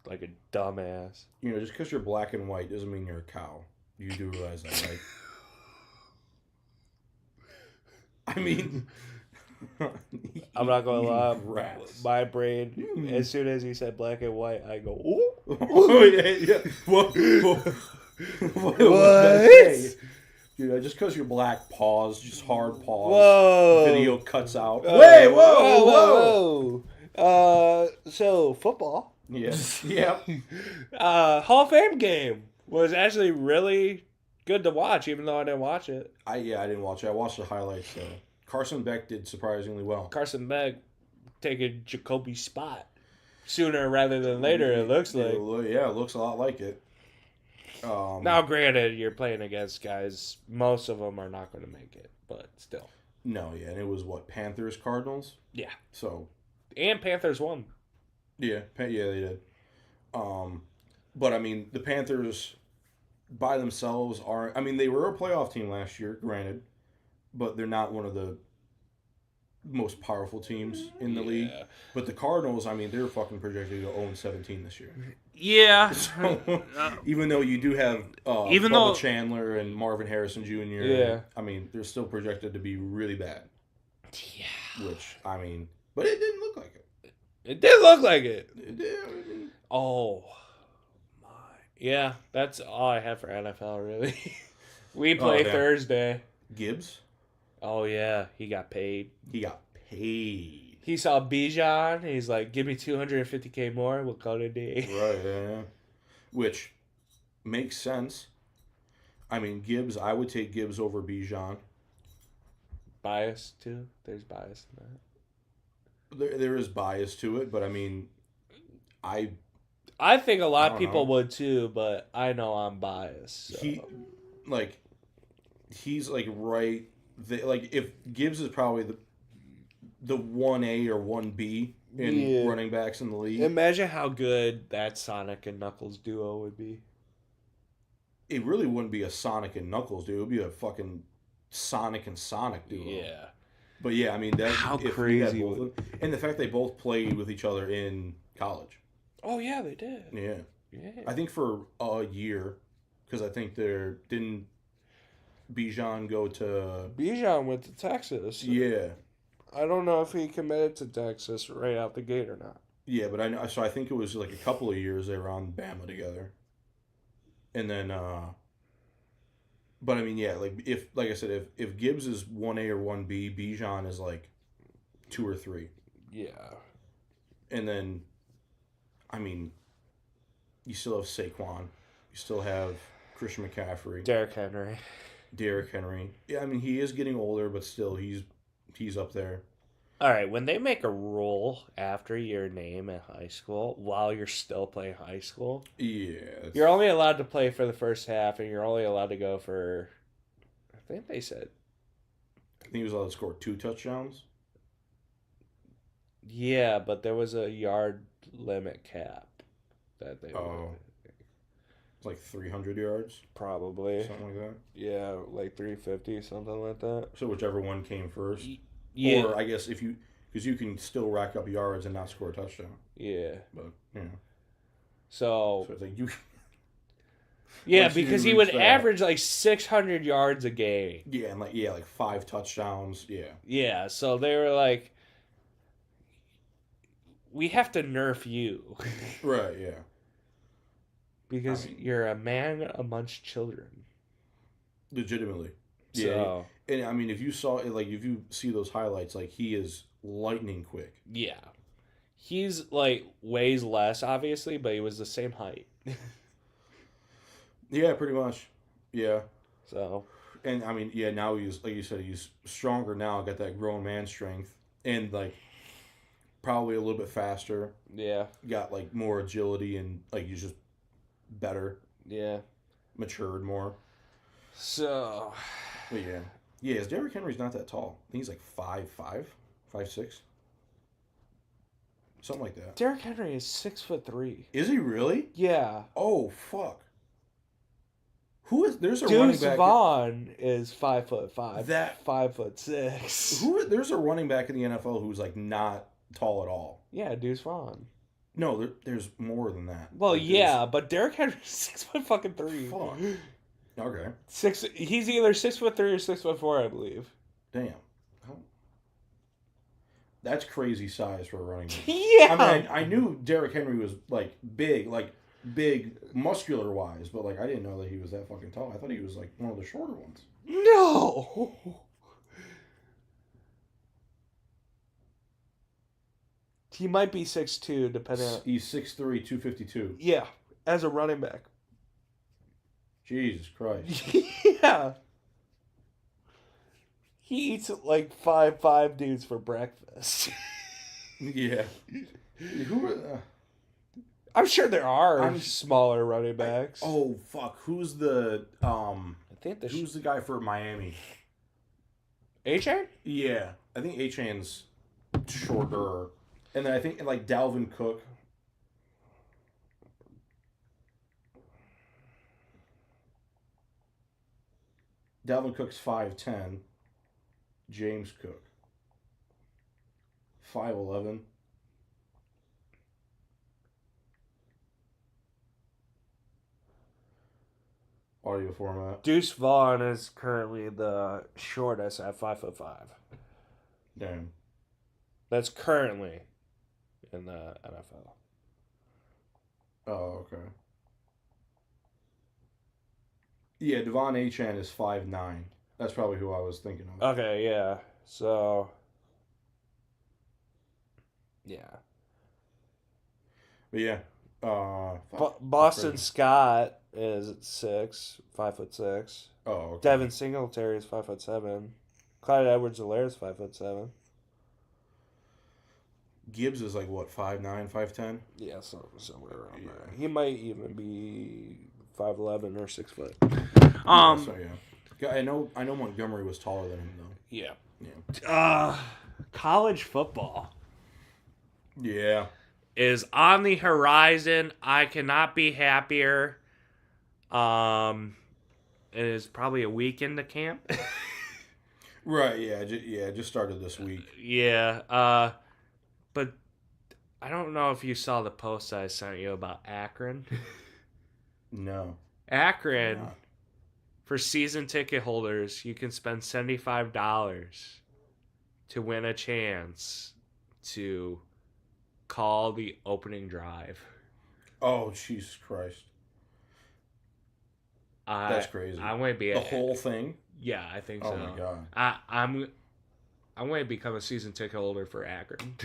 Like a dumbass. Just because you're black and white doesn't mean you're a cow. You do realize that, right? I mean... I'm not gonna lie. Rats. My brain, as soon as he said black and white, I go, ooh. Oh, yeah. What? Dude, just because you're black, pause. Just hard pause. Whoa. Video cuts out. Wait, whoa. So, football. Yeah. Yeah. Hall of Fame game was actually really good to watch, even though I didn't watch it. I didn't watch it. I watched the highlights, though. Carson Beck did surprisingly well. Carson Beck taking Jacoby's spot sooner rather than later, it looks like. Yeah, it looks a lot like it. Now, granted, you're playing against guys, most of them are not going to make it, but still. No, yeah, and it was what, Panthers, Cardinals? Yeah. So. And Panthers won. Yeah, they did. But, I mean, the Panthers by themselves are, I mean, they were a playoff team last year, granted, but they're not one of the most powerful teams in the league. But the Cardinals, I mean, they're fucking projected to go 0-17 this year. Yeah. So, even though you do have Bubba Chandler and Marvin Harrison Jr., yeah. I mean, they're still projected to be really bad. Yeah. Which, I mean, but it didn't look like it. It did look like it. It did. I mean, oh, my Yeah, that's all I have for NFL, really. We play yeah. Thursday. Gibbs, Oh, yeah, he got paid. he got paid. He saw Bijan. He's like, give me 250K more. We'll call it a day. Right, yeah. Which makes sense. I mean, Gibbs, I would take Gibbs over Bijan. Bias, too. There's bias in that. There is bias to it, but I mean, I I think a lot of don't people know. would, too, but I know I'm biased. So. Like, he's like right. Like if Gibbs is probably the 1A or 1B in running backs in the league. Imagine how good that Sonic and Knuckles duo would be. It really wouldn't be a Sonic and Knuckles duo. It would be a fucking Sonic and Sonic duo. Yeah. But yeah, I mean that. How if crazy we had both would- of them, and the fact they both played with each other in college. Oh, yeah, they did. Yeah, Yeah. I think for a year, because I think didn't Bijan go to. Bijan went to Texas. Yeah, I don't know if he committed to Texas right out the gate or not. yeah, but I know. So I think it was like a couple of years they were on Bama together, and then. But I mean, yeah, like I said, if Gibbs is 1A or 1B, Bijan is like 2 or 3, Yeah. and then, I mean, you still have Saquon, you still have Christian McCaffrey, Derrick Henry. Derrick Henry. Yeah, I mean he is getting older, but still he's up there. All right, when they make a rule after your name in high school while you're still playing high school, Yeah, you're only allowed to play for the first half, and you're only allowed to go for, I think they said, I think he was allowed to score 2 touchdowns. yeah, but there was a yard limit cap that they Oh. It's like 300 yards, probably, something like that. yeah, like 350, something like that. So whichever one came first. Yeah, Or I guess because you can still rack up yards and not score a touchdown. yeah. But So so it's like you. yeah, once you because he reach would that- average like 600 yards a game. Yeah, and like 5 touchdowns. Yeah. Yeah, so they were like, we have to nerf you Right. Yeah. because I mean- you're a man amongst children. Legitimately. So Yeah. And I mean, if you see those highlights, like he is lightning quick. yeah, he's like weighs less obviously, but he was the same height. Yeah, pretty much. Yeah. So And I mean, yeah, now he's like you said, he's stronger now. Got that grown man strength, and like probably a little bit faster. yeah, Got like more agility, and like he's just better, yeah. matured more. So But yeah, his Derrick Henry's not that tall. I think he's like 5'5", 5'6", something like that. Derrick Henry is 6'3". Is he really? Yeah, Oh fuck. Who is? There's a running Deuce back. Vaughn is 5'5". That- 5'6". There's a running back in the NFL who's like not tall at all. Yeah, Deuce Vaughn. No, there's more than that. Well, Like, there's- yeah, but Derrick Henry's 6'3". Fuck. Okay. He's either 6'3" or 6'4", I believe. Damn. That's crazy size for a running back. Yeah. I mean, I knew Derrick Henry was like big muscular wise, but like I didn't know that he was that fucking tall. I thought he was like one of the shorter ones. No. He might be 6'2", depending on. He's 6'3", 252. Yeah, as a running back. Jesus Christ. Yeah. He eats like 5'5" dudes for breakfast. Yeah. Who are, I'm sure there are I'm- smaller running backs. oh fuck, who's the I think the who's the guy for Miami? A-Chain? Yeah, I think A-Chain's shorter. And then I think like Dalvin Cook. Dalvin Cook's 5'10". James Cook 5'11". Audio format. Deuce Vaughn is currently the shortest at 5'5". Damn. That's currently in the NFL. Oh, okay. Yeah, Devon Achane is 5'9". That's probably who I was thinking of. Okay, yeah. So, yeah. But yeah. Boston crazy. Scott is at 5'6". Oh, okay. Devin Singletary is 5'7". Clyde Edwards-Helaire is 5'7". Gibbs is like what, 5'9", 5'10"? Yeah, somewhere around there. He might even be 5'11" or 6 foot. Yeah, I know Montgomery was taller than him though. Yeah. Yeah. College football Yeah. is on the horizon. I cannot be happier. It is probably a week into camp. Right. Yeah. Just started this week. Yeah. But I don't know if you saw the post I sent you about Akron. No. Akron, for season ticket holders, you can spend $75 to win a chance to call the opening drive. Oh, Jesus Christ. That's crazy. I want to be the whole thing. Yeah, I think so. Oh my God. I want to become a season ticket holder for Akron.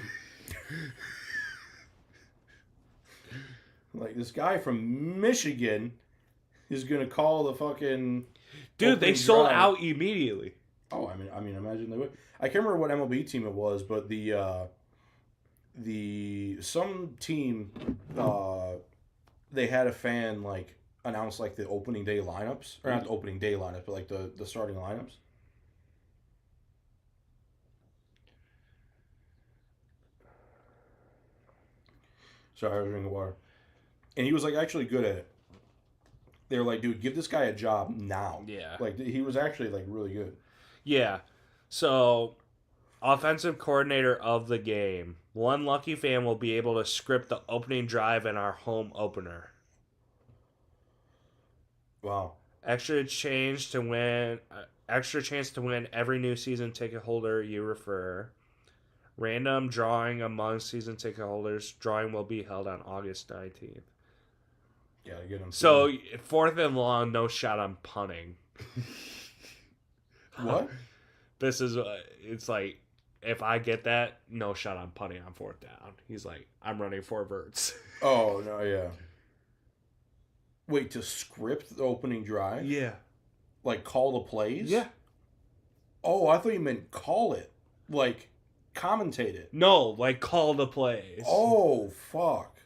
Like this guy from Michigan is gonna call the fucking dude. They sold out immediately. Oh, I mean, imagine they would. I can't remember what MLB team it was, but some team they had a fan like announce like the opening day lineups, or not the opening day lineups, but like the starting lineups. Sorry, I was drinking water. And he was like actually good at it. They were like, dude, give this guy a job now. Yeah. Like he was actually like really good. Yeah. So, offensive coordinator of the game. One lucky fan will be able to script the opening drive in our home opener. Wow. Extra chance to win every new season ticket holder you refer. Random drawing among season ticket holders. Drawing will be held on August 19th. Yeah, get him. So, 4th and long, no shot on punting. What? This is, it's like, if I get that, no shot on punting on 4th down. He's like, I'm running 4 verts. Oh, no, yeah. Wait, to script the opening drive? Yeah. Like call the plays? Yeah. Oh, I thought you meant call it. Like commentate it. No, like call the plays. Oh, fuck.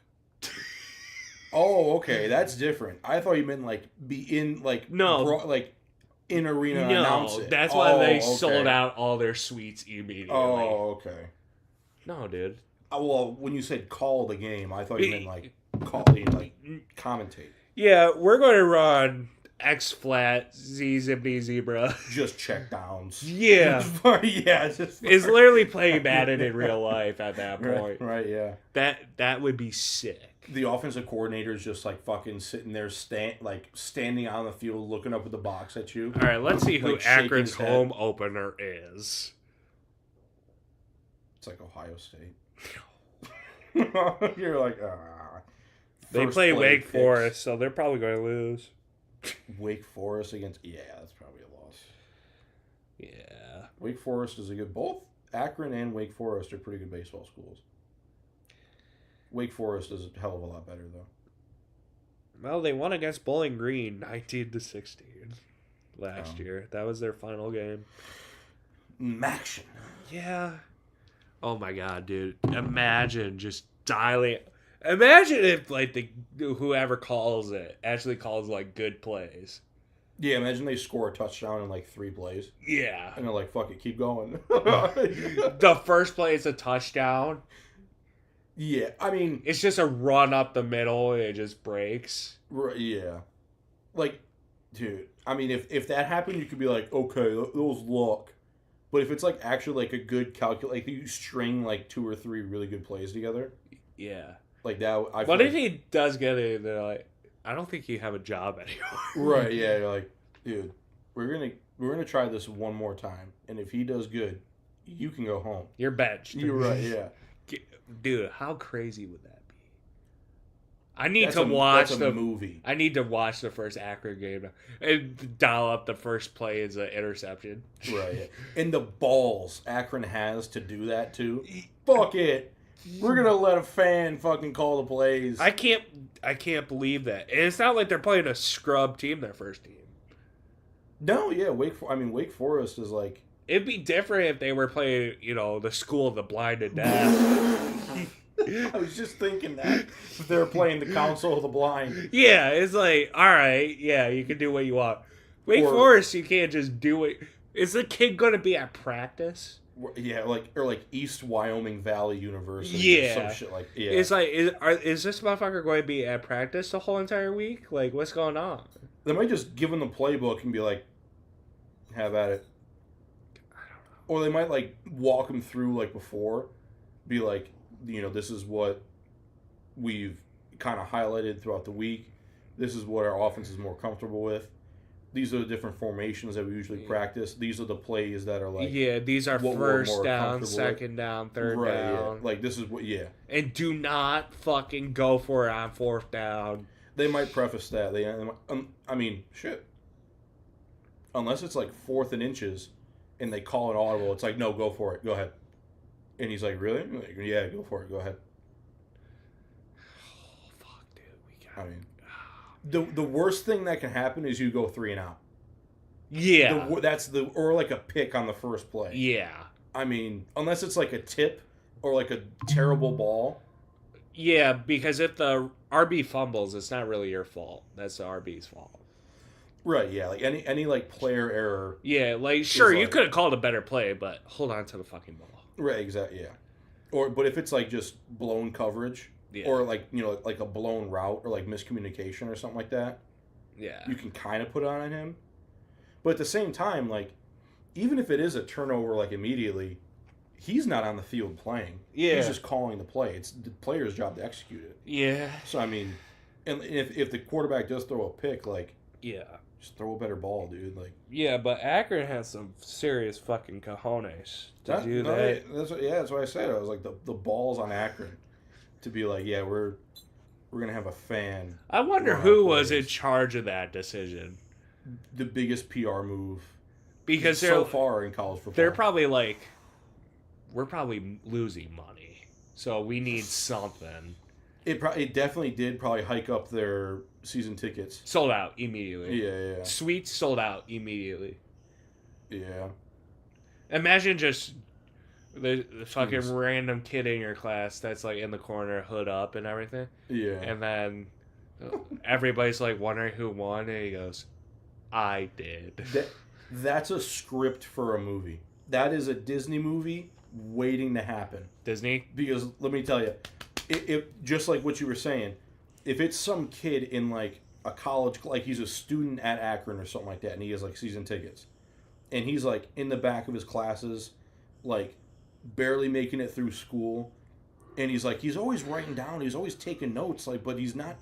Oh, okay, that's different. I thought you meant like be in like like in arena announce it. That's why they sold out all their suites immediately. Oh, okay. No, dude. Well, when you said call the game, I thought you meant like call, like commentate. Yeah, we're going to run X flat, Z zippity zebra. Just check downs. Yeah. Yeah. It's literally playing Madden in real life at that point. Right, yeah. That would be sick. The offensive coordinator is just like fucking sitting there, standing on the field, looking up at the box at you. All right, let's see who Akron's home opener is. It's like Ohio State. You're like, they play Wake Forest, so they're probably going to lose. Wake Forest against... Yeah, that's probably a loss. Yeah. Wake Forest is a good... Both Akron and Wake Forest are pretty good baseball schools. Wake Forest is a hell of a lot better, though. Well, they won against Bowling Green 19-16 last year. That was their final game. Maction. Yeah. Oh my god, dude. Imagine just dialing... Imagine if, like, whoever calls it actually calls, like, good plays. Yeah, imagine they score a touchdown in, like, 3 plays. Yeah. And they're like, fuck it, keep going. The first play is a touchdown. Yeah, I mean... It's just a run up the middle and it just breaks. Yeah. Like, dude, I mean, if that happened, you could be like, okay, that was luck. But if it's, like, actually, like, a good like, you string, like, 2 or 3 really good plays together... Yeah. Like that. What if he does get it? They're like, I don't think you have a job anymore. Right? Yeah. You're like, dude, we're gonna try this one more time, and if he does good, you can go home. You're benched. You're right. Yeah. Dude, how crazy would that be? I need to watch the movie. I need to watch the first Akron game and dial up the first play as an interception. Right. And the balls Akron has to do that too. Fuck it. We're gonna let a fan fucking call the plays. I can't believe that. And it's not like they're playing a scrub team, their first team. No, yeah, Wake Forest is like. It'd be different if they were playing, the school of the blind and deaf. I was just thinking that if they're playing the Council of the Blind. Yeah, it's like, all right, yeah, you can do what you want. Wake Forest, you can't just do it. Is the kid going to be at practice? Yeah, like East Wyoming Valley University. Yeah, or some shit like. Yeah, it's like, is this motherfucker going to be at practice the whole entire week? Like, what's going on? They might just give him the playbook and be like, "Have at it." I don't know. Or they might like walk him through like before, be like, this is what we've kind of highlighted throughout the week. This is what our offense is more comfortable with. These are the different formations that we usually practice. These are the plays that are like... Yeah, these are first down, second down, third down. Yeah. Like, this is what... Yeah. And do not fucking go for it on fourth down. They might preface that. I mean, shit. Unless it's like 4th and inches and they call it audible, it's like, no, go for it. Go ahead. And he's like, really? I'm like, yeah, go for it. Go ahead. Oh, fuck, dude. The worst thing that can happen is you go 3 and out. Yeah. Or like a pick on the first play. Yeah. I mean, unless it's like a tip or like a terrible ball. Yeah, because if the RB fumbles, it's not really your fault. That's the RB's fault. Right, yeah. Like any like player error. Yeah, like sure, you could have called a better play, but hold on to the fucking ball. Right, exactly, yeah. But if it's like just blown coverage, or like like a blown route or like miscommunication or something like that, yeah, you can kind of put it on him. But at the same time, like even if it is a turnover, like immediately, he's not on the field playing. Yeah, he's just calling the play. It's the player's job to execute it. Yeah. So I mean, and if the quarterback does throw a pick, like just throw a better ball, dude. Like yeah, but Akron has some serious fucking cojones to do that. That's what I said. I was like the balls on Akron to be like, yeah, we're gonna have a fan. I wonder who was in charge of that decision. The biggest PR move because so far in college football. They're probably like, we're probably losing money, so we need something. It definitely did probably hike up their season tickets. Sold out immediately. Yeah. Suites sold out immediately. Yeah. Imagine just the fucking random kid in your class that's like in the corner, hood up and everything. Yeah. And then everybody's like wondering who won, and he goes, "I did." That's a script for a movie. That is a Disney movie waiting to happen. Disney? Because let me tell you, it just like what you were saying, if it's some kid in like a college, like he's a student at Akron or something like that, and he has like season tickets, and he's like in the back of his classes, like barely making it through school, and he's always writing down, he's always taking notes, like, but he's not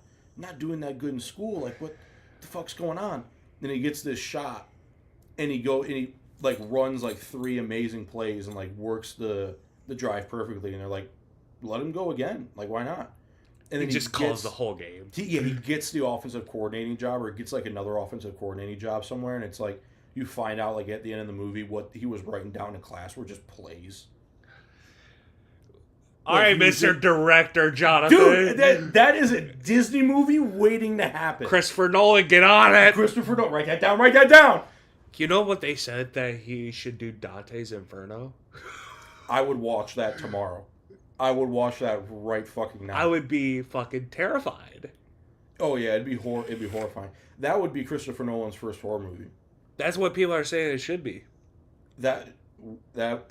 doing that good in school. Like, what the fuck's going on? Then he gets this shot, and he like runs like 3 amazing plays and like works the drive perfectly, and they're like, let him go again. Like, why not? And then he just calls the whole game. He gets the offensive coordinating job, or gets like another offensive coordinating job somewhere, and it's like you find out like at the end of the movie what he was writing down in class were just plays. All right, Mr. Director Jonathan. Dude, that is a Disney movie waiting to happen. Christopher Nolan, get on it. Christopher Nolan, write that down. You know what they said that he should do Dante's Inferno? I would watch that tomorrow. I would watch that right fucking now. I would be fucking terrified. Oh yeah, it'd be horrifying. That would be Christopher Nolan's first horror movie. That's what people are saying it should be. That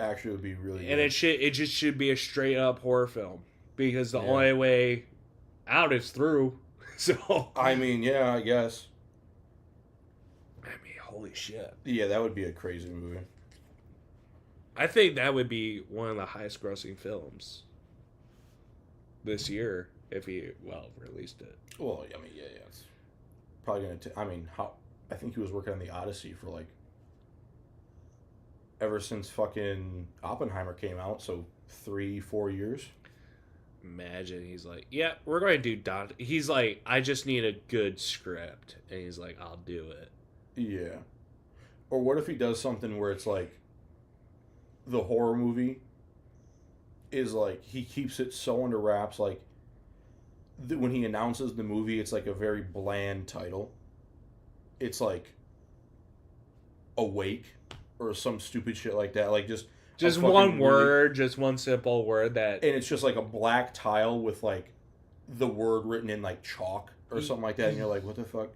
actually would be really good. And it just should be a straight up horror film, because the only way out is through. So I mean, yeah, I guess. I mean, holy shit. Yeah, that would be a crazy movie. I think that would be one of the highest grossing films this year if he released it. Well, I mean, yeah, it's probably gonna. I think he was working on the Odyssey for like ever since fucking Oppenheimer came out, so 3-4 years. imagine he's like, yeah, we're going to do Dante. He's like, I just need a good script. And he's like, I'll do it. Yeah. Or what if he does something where it's like the horror movie is like he keeps it so under wraps, like when he announces the movie, it's like a very bland title. It's like Awake or some stupid shit like that. Like just one word, just one simple word that, and it's just like a black tile with like the word written in like chalk or something like that, and you're like, what the fuck?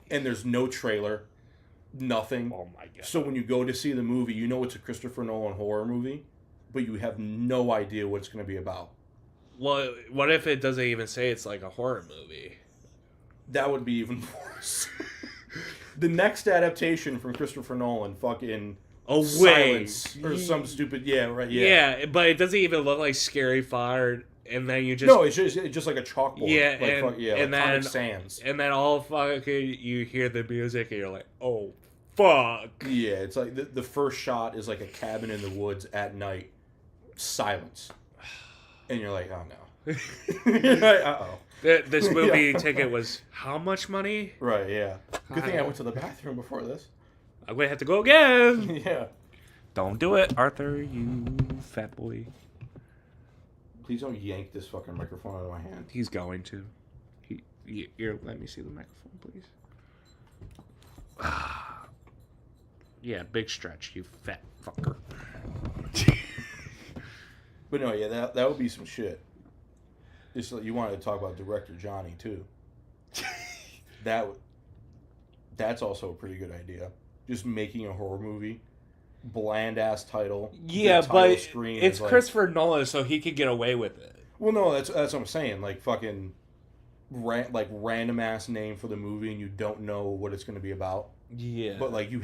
And there's no trailer, nothing. Oh my god! So when you go to see the movie, you know it's a Christopher Nolan horror movie, but you have no idea what it's going to be about. Well, what if it doesn't even say it's like a horror movie? That would be even worse. The next adaptation from Christopher Nolan, fucking Silence or some stupid, yeah, but it doesn't even look like Scary Fire, and then you just no, it's just like a chalkboard, and like then Sans, and then all fucking you hear the music and you're like, oh fuck, yeah, it's like the first shot is like a cabin in the woods at night, silence, and you're like, oh no, uh-oh. This movie ticket was how much money? Right, yeah. Good thing I went to the bathroom before this. I'm gonna have to go again. Yeah. Don't do it, Arthur, you fat boy. Please don't yank this fucking microphone out of my hand. He's going to. Here, let me see the microphone, please. Yeah, big stretch, you fat fucker. But no, yeah, that would be some shit. Just like you wanted to talk about director Johnny too. That's also a pretty good idea. Just making a horror movie, bland ass title. Yeah, but it's like, Christopher Nolan, so he could get away with it. Well, no, that's what I'm saying. Like fucking, random ass name for the movie, and you don't know what it's going to be about. Yeah. But like you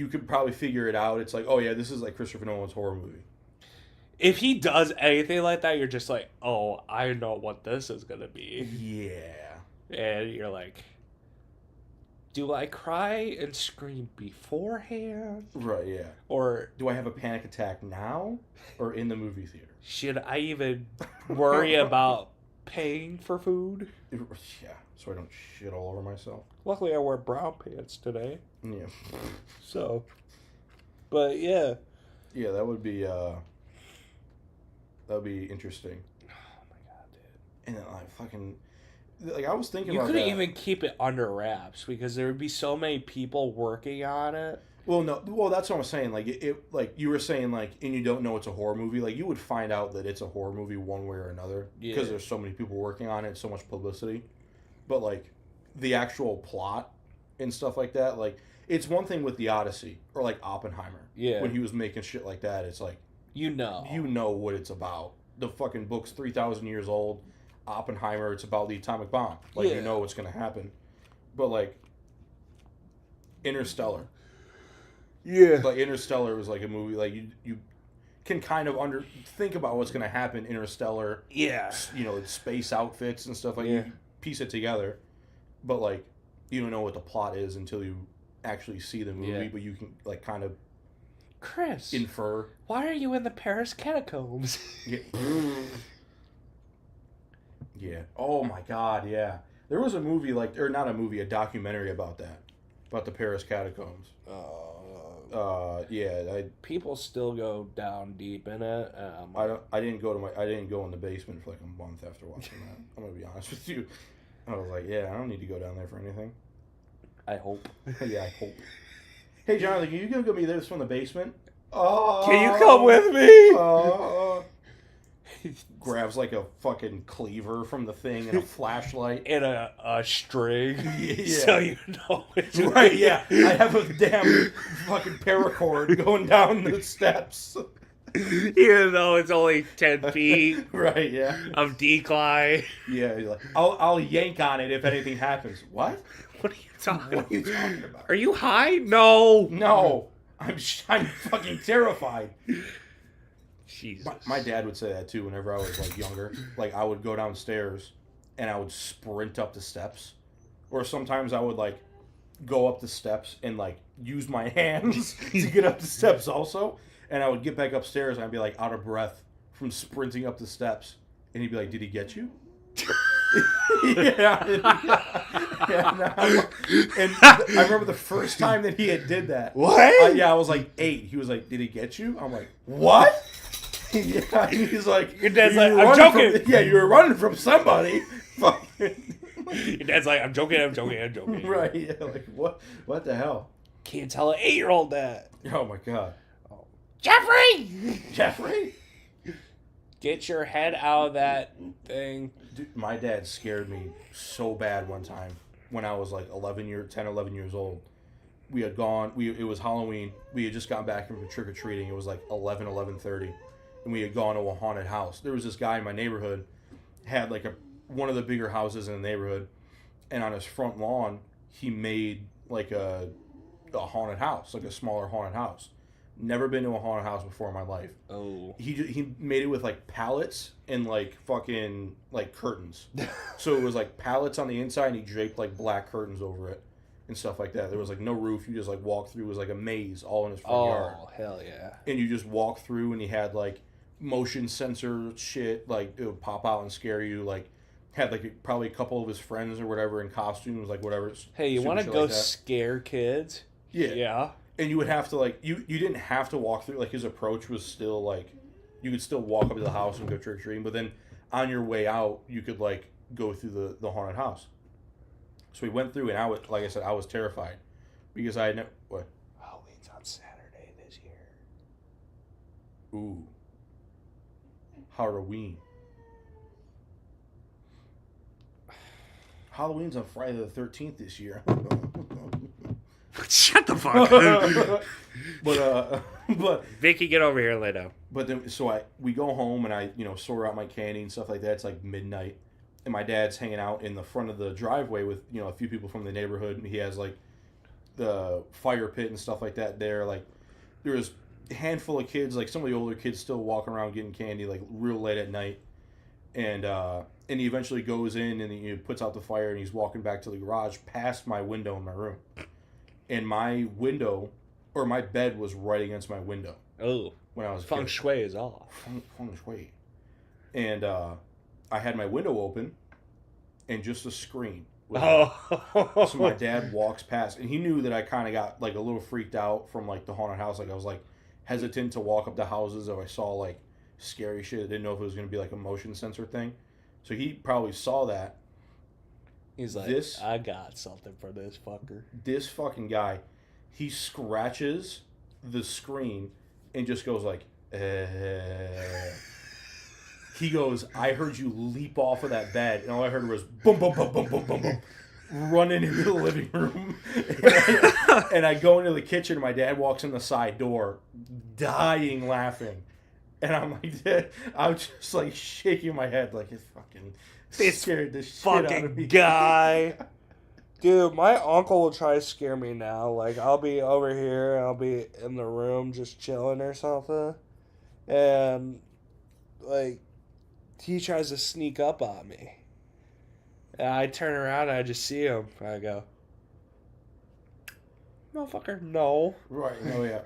could probably figure it out. It's like, oh yeah, this is like Christopher Nolan's horror movie. If he does anything like that, you're just like, oh, I know what this is going to be. Yeah. And you're like, do I cry and scream beforehand? Right, yeah. Or do I have a panic attack now or in the movie theater? Should I even worry about paying for food? Yeah, so I don't shit all over myself. Luckily, I wear brown pants today. Yeah. So, but yeah. Yeah, that would be interesting. Oh my god, dude. And then I was thinking you about couldn't even keep it under wraps because there would be so many people working on it. Well, no. Well, that's what I'm saying. Like it like you were saying, like, and you don't know it's a horror movie. Like you would find out that it's a horror movie one way or another because there's so many people working on it, so much publicity. But like the actual plot and stuff like that, like it's one thing with the Odyssey or like Oppenheimer. Yeah. When he was making shit like that, it's like you know what it's about. The fucking book's 3,000 years old. Oppenheimer, it's about the atomic bomb. Like you know what's gonna happen. But like Interstellar. Yeah. Like Interstellar was like a movie like you can kind of think about what's gonna happen. Interstellar. Yeah. You know, space outfits and stuff like you piece it together. But like you don't know what the plot is until you actually see the movie, but you can like kind of Chris, infer. Why are you in the Paris catacombs? Yeah. Yeah. Oh my god, yeah. There was a movie or not a movie, a documentary about that. About the Paris catacombs. Yeah. People still go down deep in it. I didn't go in the basement for like a month after watching that. I'm gonna be honest with you. I was like, yeah, I don't need to go down there for anything. I hope. Yeah, I hope. Hey, Jonathan, can you go get me this from the basement? Can you come with me? Grabs like a fucking cleaver from the thing and a flashlight. And a string. Yeah. So you know it's right, yeah. I have a damn fucking paracord going down the steps. Even though it's only 10 feet. Right, yeah. Of decline. Yeah, you're like, I'll yank on it if anything happens. What? What are you talking about? Are you high? No. No. I'm fucking terrified. Jesus. My dad would say that too whenever I was like younger. Like I would go downstairs and I would sprint up the steps. Or sometimes I would like go up the steps and like use my hands to get up the steps also. And I would get back upstairs and I'd be like out of breath from sprinting up the steps, and he'd be like, "Did he get you?" yeah, and I remember the first time that he did that. What? I was like 8. He was like, "Did he get you?" I'm like, "What?" Yeah, and he's like, "Your dad's like, I'm joking." Yeah, you were running from somebody. Your dad's like, I'm joking. Right? Yeah, like what the hell? Can't tell an 8-year-old that. Oh my god. Oh. Jeffrey. Get your head out of that thing. Dude, my dad scared me so bad one time when I was like 11 years old. We had gone, it was Halloween. We had just gotten back from trick-or-treating. It was like 11:30. And we had gone to a haunted house. There was this guy in my neighborhood, had like one of the bigger houses in the neighborhood. And on his front lawn, he made like a haunted house, like a smaller haunted house. Never been to a haunted house before in my life. Oh. He made it with like pallets and like fucking like curtains. So it was like pallets on the inside, and he draped like black curtains over it and stuff like that. There was like no roof. You just like walk through. It was like a maze all in his front yard. Oh, hell yeah. And you just walk through, and he had like motion sensor shit. Like it would pop out and scare you. Like had like probably a couple of his friends or whatever in costumes, like whatever. Hey, you want to go scare kids? Yeah. And you would have to like you didn't have to walk through, like his approach was still like you could still walk up to the house and go trick or treating, but then on your way out you could like go through the haunted house. So we went through, and I was, like I said, I was terrified because I had never. What? Halloween's on Saturday this year. Ooh. Halloween. Halloween's on Friday the 13th this year. Shut the fuck up. but Vicky, get over here and lay down. But then, so we go home, and I, sort out my candy and stuff like that. It's like midnight, and my dad's hanging out in the front of the driveway with, a few people from the neighborhood, and he has like the fire pit and stuff like that there. Like there was a handful of kids, like some of the older kids still walking around getting candy like real late at night. And he eventually goes in, and he puts out the fire, and he's walking back to the garage past my window in my room. And my window, or my bed, was right against my window. Oh. When I was Feng shui is off. Feng shui. And I had my window open, and just a screen. So my dad walks past, and he knew that I kind of got like a little freaked out from like the haunted house. Like I was like hesitant to walk up to houses if I saw like scary shit. I didn't know if it was going to be like a motion sensor thing. So he probably saw that. He's like, I got something for this fucker. This fucking guy, he scratches the screen and just goes like, He goes, I heard you leap off of that bed, and all I heard was boom, boom, boom, boom, boom, boom, boom, running into the living room. And I go into the kitchen, and my dad walks in the side door, dying laughing. And I'm like, I'm just like shaking my head like it's fucking scared the shit out of me. Guy. Dude, my uncle will try to scare me now. Like, I'll be over here, I'll be in the room just chilling or something. And, like, he tries to sneak up on me. And I turn around and I just see him. I go, motherfucker, no. Right, oh yeah.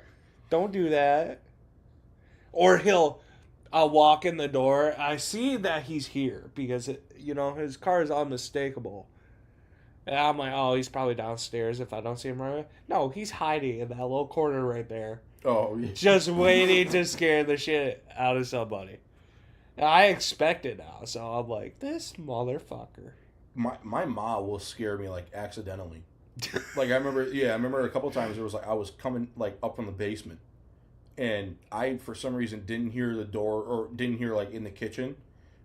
Don't do that. Or I'll walk in the door. I see that he's here because, his car is unmistakable. And I'm like, oh, he's probably downstairs if I don't see him right away. No, he's hiding in that little corner right there. Oh, yeah. Just waiting to scare the shit out of somebody. And I expect it now, so I'm like, this motherfucker. My ma will scare me, like, accidentally. Like, I remember a couple times it was like I was coming, like, up from the basement. And I, for some reason, didn't hear the door, or didn't hear, like, in the kitchen.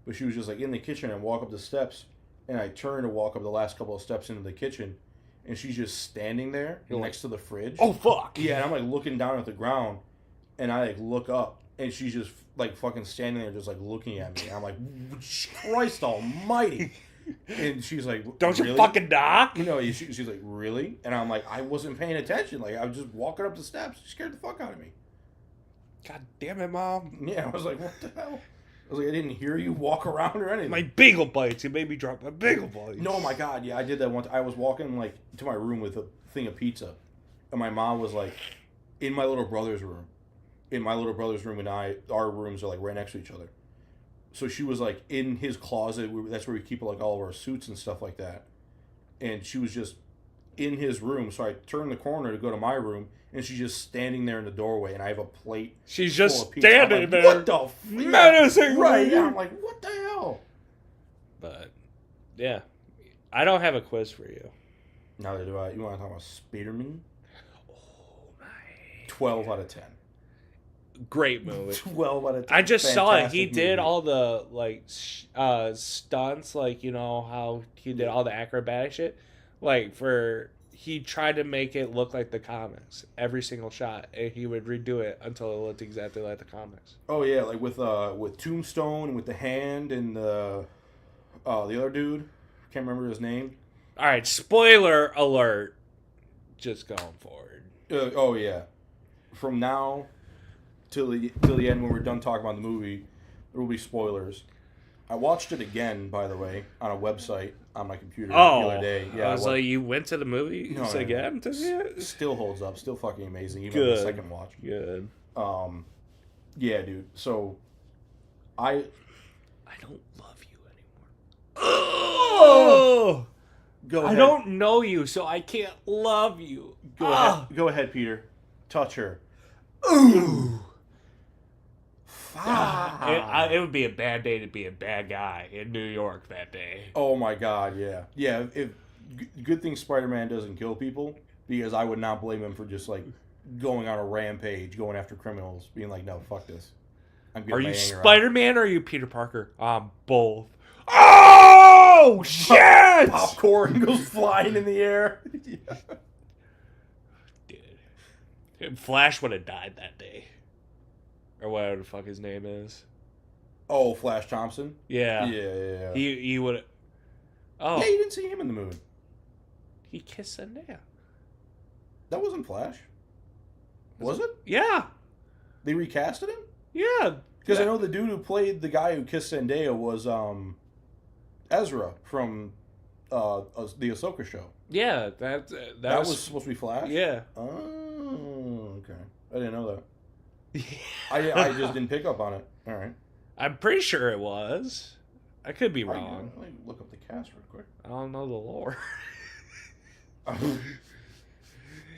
But she was just, like, in the kitchen, and walk up the steps. And I turn to walk up the last couple of steps into the kitchen. And she's just standing there next to the fridge. Oh, fuck. Yeah, and I'm, like, looking down at the ground. And I, like, look up. And she's just, like, fucking standing there just, like, looking at me. And I'm like, Christ almighty. And she's like, don't really? You fucking knock? She's like, really? And I'm like, I wasn't paying attention. Like, I was just walking up the steps. She scared the fuck out of me. God damn it, Mom. Yeah, I was like, what the hell? I was like, I didn't hear you walk around or anything. My bagel bites. You made me drop my bagel bites. No, my God. Yeah, I did that once. I was walking, like, to my room with a thing of pizza. And my mom was, like, in my little brother's room. in my little brother's room and our rooms are like right next to each other. So she was like in his closet. That's where we keep like all of our suits and stuff like that. And she was just in his room. So I turned the corner to go to my room, and she's just standing there in the doorway. And I have a plate. She's just full of pizza. standing like, there. What the menacing? Right? Yeah. I'm like, what the hell? But yeah, I don't have a quiz for you. Neither do I. You want to talk about Spider-Man? Oh my! 12 out of 10. Great movie. 12 out of 10. I just saw it. He Fantastic did movie. all the like stunts, like, you know how he did all the acrobatic shit. Like he tried to make it look like the comics every single shot, and he would redo it until it looked exactly like the comics. Oh yeah, like with Tombstone and with the hand and the other dude, can't remember his name. All right, spoiler alert. Just going forward. Oh yeah, from now till the end when we're done talking about the movie, there will be spoilers. I watched it again, by the way, on a website on my computer the other day. Yeah, I was like, you went to the movie No, again to see it? Still holds up, still fucking amazing, even Good. the second watch. Good. Yeah, dude. So, I don't love you anymore. Oh! Go ahead. I don't know you, so I can't love you. Go ahead, Peter. Touch her. Ooh. Ah. It would be a bad day to be a bad guy in New York that day. Oh my God, yeah. Yeah, good thing Spider-Man doesn't kill people, because I would not blame him for just like going on a rampage, going after criminals, being like, no, fuck this. Are you Spider-Man or are you Peter Parker? Both. Oh, shit! Popcorn goes flying in the air. Yeah. Dude. Flash would have died that day. Or whatever the fuck his name is. Oh, Flash Thompson? Yeah. Yeah. He would have... Oh. Yeah, you didn't see him in the movie. He kissed Zendaya. That wasn't Flash. Was it? Yeah. They recasted him? Yeah. Because I know the dude who played the guy who kissed Zendaya was Ezra from the Ahsoka show. Yeah, that was supposed to be Flash? Yeah. Oh, okay. I didn't know that. I just didn't pick up on it. All right. I'm pretty sure it was. I could be wrong. Let me look up the cast real quick. I don't know the lore. And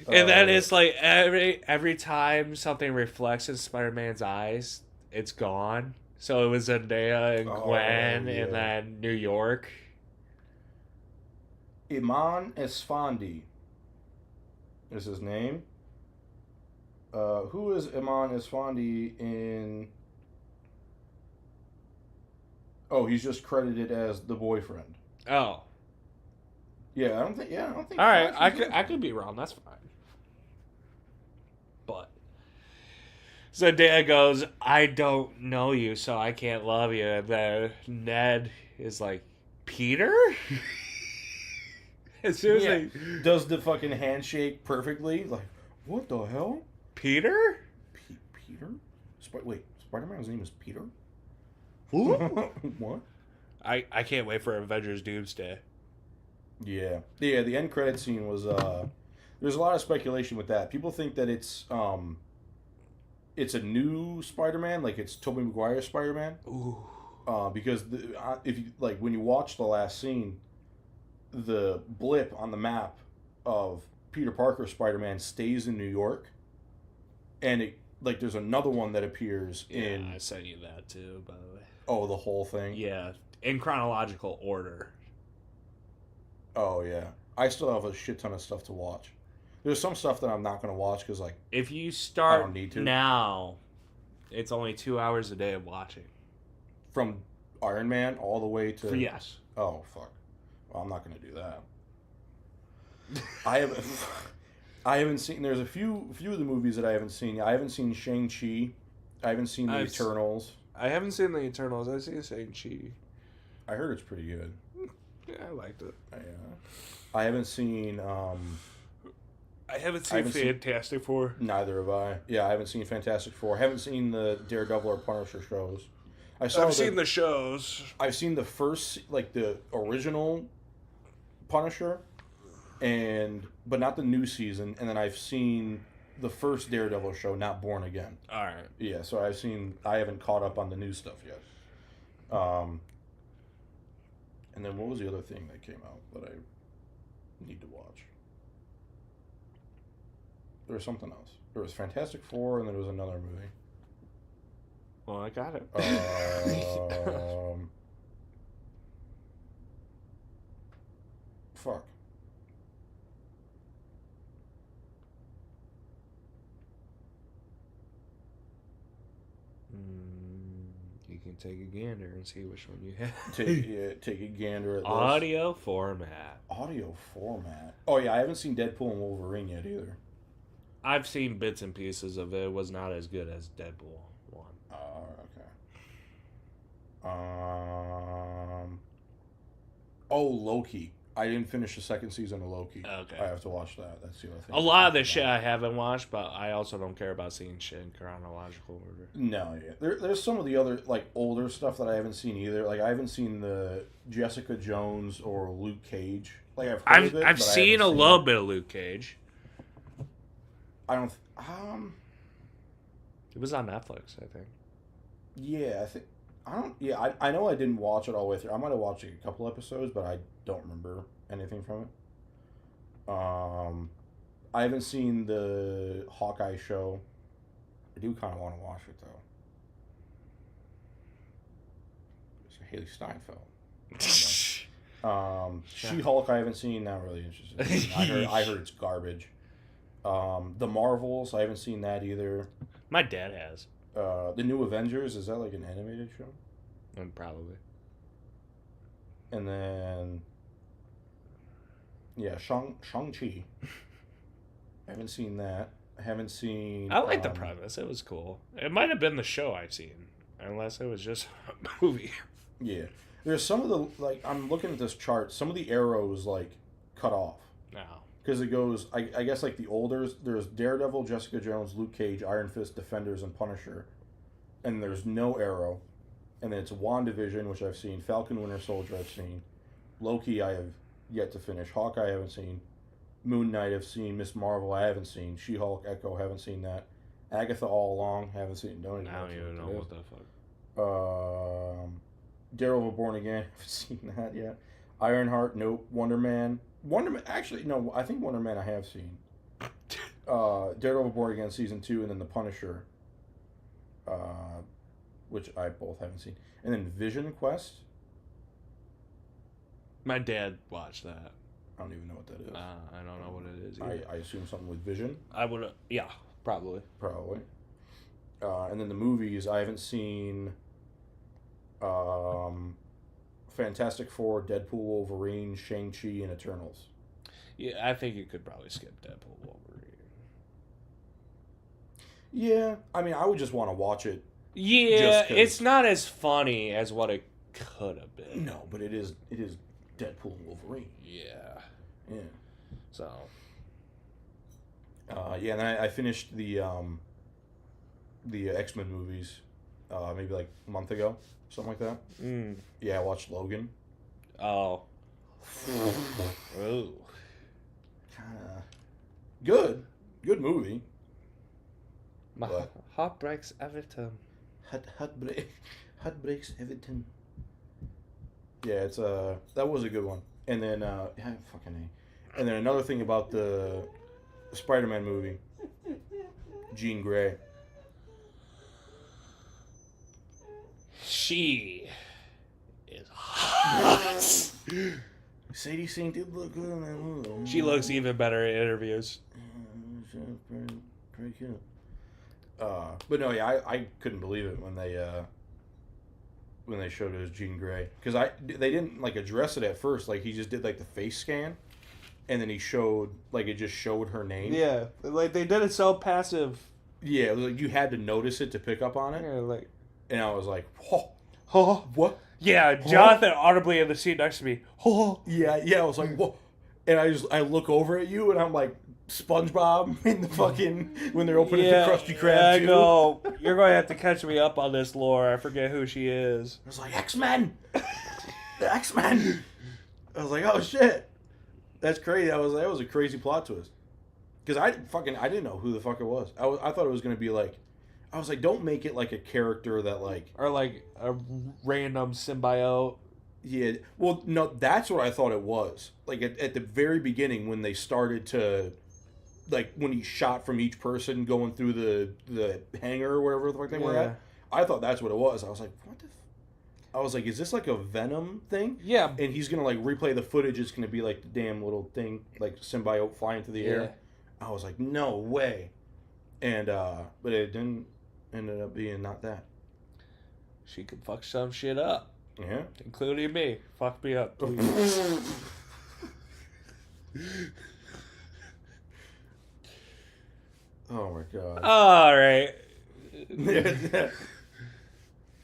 then it's like every time something reflects in Spider-Man's eyes, it's gone. So it was Zendaya and Gwen, and then New York. Iman Esfandi is his name. Who is Iman Esfandi in... Oh, he's just credited as the boyfriend. Oh. Yeah, I don't think... All right, I could be wrong. That's fine. But Zendaya goes, I don't know you, so I can't love you. And then Ned is like, Peter? Seriously. Yeah. Does the fucking handshake perfectly. Like, what the hell? Peter? Peter? Wait, Spider-Man's name is Peter? Who? What? I can't wait for Avengers Doomsday. Yeah. Yeah, the end credit scene was there's a lot of speculation with that. People think that it's a new Spider-Man, like it's Tobey Maguire's Spider-Man. Ooh. Because if you like when you watch the last scene, the blip on the map of Peter Parker's Spider-Man stays in New York, and it like there's another one that appears in. I sent you that too, by the way. Oh, the whole thing. Yeah, in chronological order. Oh yeah, I still have a shit ton of stuff to watch. There's some stuff that I'm not going to watch because like if you start I don't need to. now, it's only 2 hours a day of watching. From Iron Man all the way to Yes. Oh fuck. Well, I'm not going to do that. I haven't seen. There's a few of the movies that I haven't seen. I haven't seen Shang-Chi. I haven't seen the Eternals. I haven't seen the Eternals. I've seen Shang-Chi. I heard it's pretty good. Yeah, I liked it. I haven't seen. I haven't seen Fantastic Four. Neither have I. Yeah, I haven't seen Fantastic Four. I haven't seen the Daredevil or Punisher shows. I've seen the shows. I've seen the first, like the original Punisher, but not the new season. And then I've seen the first Daredevil show, not Born Again. All right. Yeah, so I haven't caught up on the new stuff yet. And then what was the other thing that came out that I need to watch? There was something else. There was Fantastic Four, and there was another movie. Well, I got it. Fuck. You can take a gander and see which one you have. Take a gander at this. Audio format. Audio format. Oh yeah, I haven't seen Deadpool and Wolverine yet either. I've seen bits and pieces of it. It was not as good as Deadpool 1. Okay. Oh, Loki. I didn't finish the second season of Loki. Okay. I have to watch that. That's the other thing. A lot of the shit I haven't watched, but I also don't care about seeing shit in chronological order. No, yeah. There's some of the other, like, older stuff that I haven't seen either. Like, I haven't seen the Jessica Jones or Luke Cage. Like, I've seen a little bit of Luke Cage. I don't... It was on Netflix, I think. Yeah, I think... I know I didn't watch it all the way through. I might have watched a couple episodes, but I don't remember anything from it. I haven't seen the Hawkeye show. I do kind of want to watch it, though. It's Haley Steinfeld. She-Hulk I haven't seen. Not really interested in. I heard it's garbage. The Marvels, I haven't seen that either. My dad has. The New Avengers, is that like an animated show? Probably. And then, yeah, Shang-Chi. I haven't seen that. I haven't seen... I like the premise. It was cool. It might have been the show I've seen, unless it was just a movie. Yeah. There's some of the, like, I'm looking at this chart, some of the arrows, like, cut off. No. Because it goes, I guess, like, the older, there's Daredevil, Jessica Jones, Luke Cage, Iron Fist, Defenders, and Punisher. And there's no Arrow. And then it's WandaVision, which I've seen. Falcon Winter Soldier I've seen. Loki I have yet to finish. Hawkeye I haven't seen. Moon Knight I've seen. Miss Marvel I haven't seen. She-Hulk, Echo haven't seen that. Agatha All Along haven't seen. I don't even know what the fuck. Daredevil Born Again haven't seen that yet. Ironheart, nope. Wonder Man, actually, no, I think Wonder Man I have seen. Daredevil Born Again Season 2, and then The Punisher, which I both haven't seen. And then Vision Quest. My dad watched that. I don't even know what that is. I don't know what it is either. I assume something with Vision. I would, yeah, probably. Probably. And then the movies, I haven't seen Fantastic Four, Deadpool, Wolverine, Shang-Chi, and Eternals. Yeah, I think you could probably skip Deadpool, Wolverine. Yeah, I mean, I would just want to watch it. Yeah, it's not as funny as what it could have been. No, but it is Deadpool and Wolverine. Yeah. Yeah. So. Yeah, and then I finished the X-Men movies, maybe like a month ago, something like that. Mm. Yeah, I watched Logan. Oh. Ooh. Kinda good movie. My heart breaks every time. Heart breaks every time. Yeah, it's that was a good one. And then yeah, fucking A. And then another thing about the Spider-Man movie, Jean Grey. She is hot. Sadie Sink did look good in that movie. She looks even better in interviews. Pretty cute. But no, yeah, I couldn't believe it when they showed it as Jean Grey, because they didn't like address it at first. Like he just did like the face scan, and then he showed like it just showed her name. Yeah, like they did it so passive. Yeah, it was like you had to notice it to pick up on it. Yeah, like, and I was like, oh, what? Yeah, Jonathan audibly in the seat next to me. Oh, yeah. I was like, whoa, and I look over at you, and I'm like, SpongeBob in the fucking when they're opening the Krusty Krab. I know. You're going to have to catch me up on this lore. I forget who she is. I was like, X-Men! The X-Men! I was like, oh shit. That's crazy. That was a crazy plot twist. Because I didn't know who the fuck it was. I thought it was gonna be like, I was like, don't make it like a character that like, Or like a random symbiote. yeah. Well, no, that's what I thought it was. Like at the very beginning when they started to, like when he shot from each person going through the hangar or whatever the fuck they were at. I thought that's what it was. I was like, what the. I was like, is this like a Venom thing? Yeah. And he's gonna like replay the footage. It's gonna be like the damn little thing, like symbiote flying through the air. I was like, no way. And but it didn't ended up being not that. She could fuck some shit up. Yeah. Including me. Fuck me up, please. Oh my god. Alright.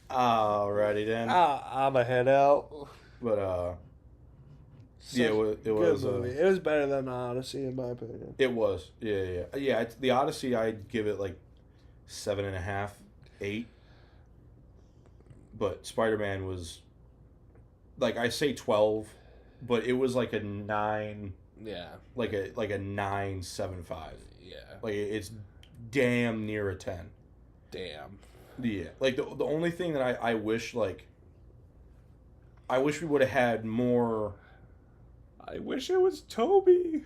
Alrighty then. I'ma head out. But yeah, it was movie. It was better than Odyssey in my opinion. It was. Yeah. The Odyssey, I'd give it like 7.5, 8. But Spider-Man was like, I say 12, but it was like a 9. Yeah. Like a 9.75. Yeah. Like it's damn near a 10. Damn. Yeah. Like the only thing that I wish, like, I wish we would have had more. I wish it was Toby.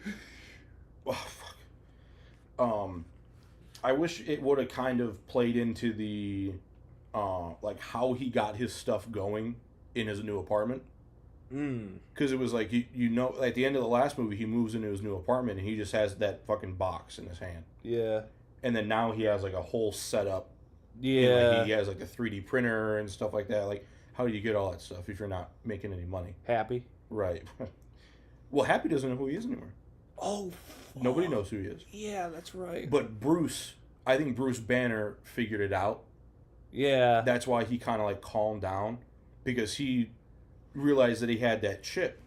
Oh, fuck. I wish it would have kind of played into the, like how he got his stuff going in his new apartment. Because it was like, you know, at the end of the last movie, he moves into his new apartment and he just has that fucking box in his hand. Yeah. And then now he has like a whole setup. Yeah. And, like, he has like a 3D printer and stuff like that. Like, how do you get all that stuff if you're not making any money? Happy. Right. Well, Happy doesn't know who he is anymore. Oh. Nobody knows who he is. Yeah, that's right. But Bruce, I think Bruce Banner figured it out. Yeah. That's why he kind of like calmed down, because he realized that he had that chip,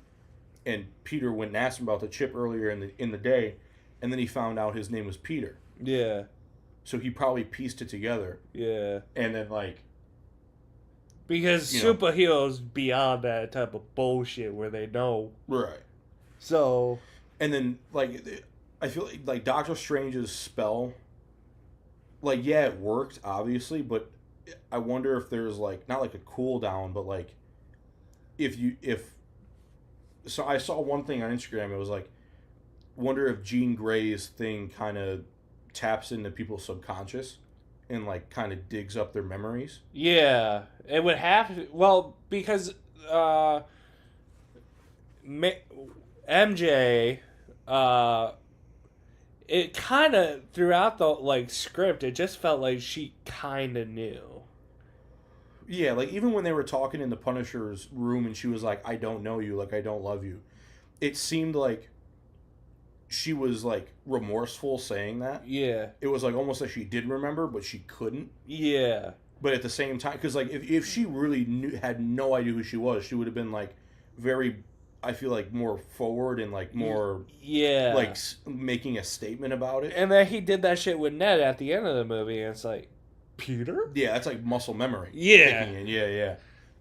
and Peter went and asked him about the chip earlier in the day, and then he found out his name was Peter. Yeah. So he probably pieced it together. Yeah. And then like, because superheroes beyond that type of bullshit where they know. Right. So. And then like, I feel like Doctor Strange's spell, like, yeah, it worked obviously, but I wonder if there's like, not like a cooldown, but like, so I saw one thing on Instagram. It was like, wonder if Jean Grey's thing kind of taps into people's subconscious and like kind of digs up their memories. Yeah, it would have to. Well, because MJ, it kind of throughout the like script, it just felt like she kind of knew. Yeah, like even when they were talking in the Punisher's room and she was like, I don't know you, like I don't love you. It seemed like she was like remorseful saying that. Yeah. It was like almost like she did remember, but she couldn't. Yeah. But at the same time, because like if she really had no idea who she was, she would have been like very, I feel like, more forward and like more, yeah, like making a statement about it. And then he did that shit with Ned at the end of the movie, and it's like, Peter? Yeah, that's like muscle memory. Yeah. Yeah.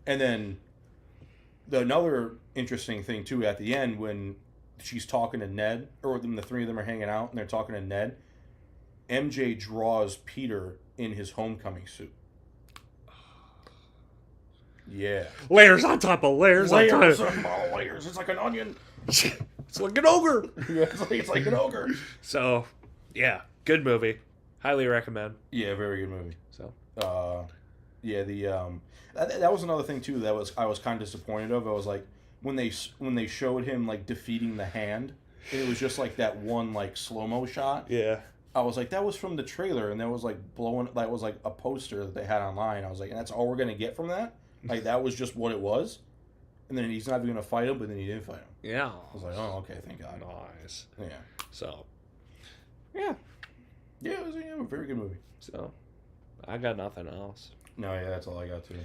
And then another interesting thing too at the end when she's talking to Ned, or when the three of them are hanging out and they're talking to Ned, MJ draws Peter in his homecoming suit. Yeah. Layers on top of layers on top of layers. It's like an onion. It's like an ogre. Yeah, it's like an ogre. So, yeah, good movie. Highly recommend. Yeah, very good movie. So, yeah, that was another thing too that I was kind of disappointed of. I was like, when they showed him like defeating the hand, and it was just like that one like slow-mo shot. Yeah. I was like, that was from the trailer, and that was like that was like a poster that they had online. I was like, and that's all we're gonna get from that? Like, that was just what it was? And then he's not even gonna fight him, but then he didn't fight him. Yeah. I was like, oh, okay, thank God. Nice. Yeah. So, yeah. Yeah, it was a very good movie. So, I got nothing else. No, yeah, that's all I got too.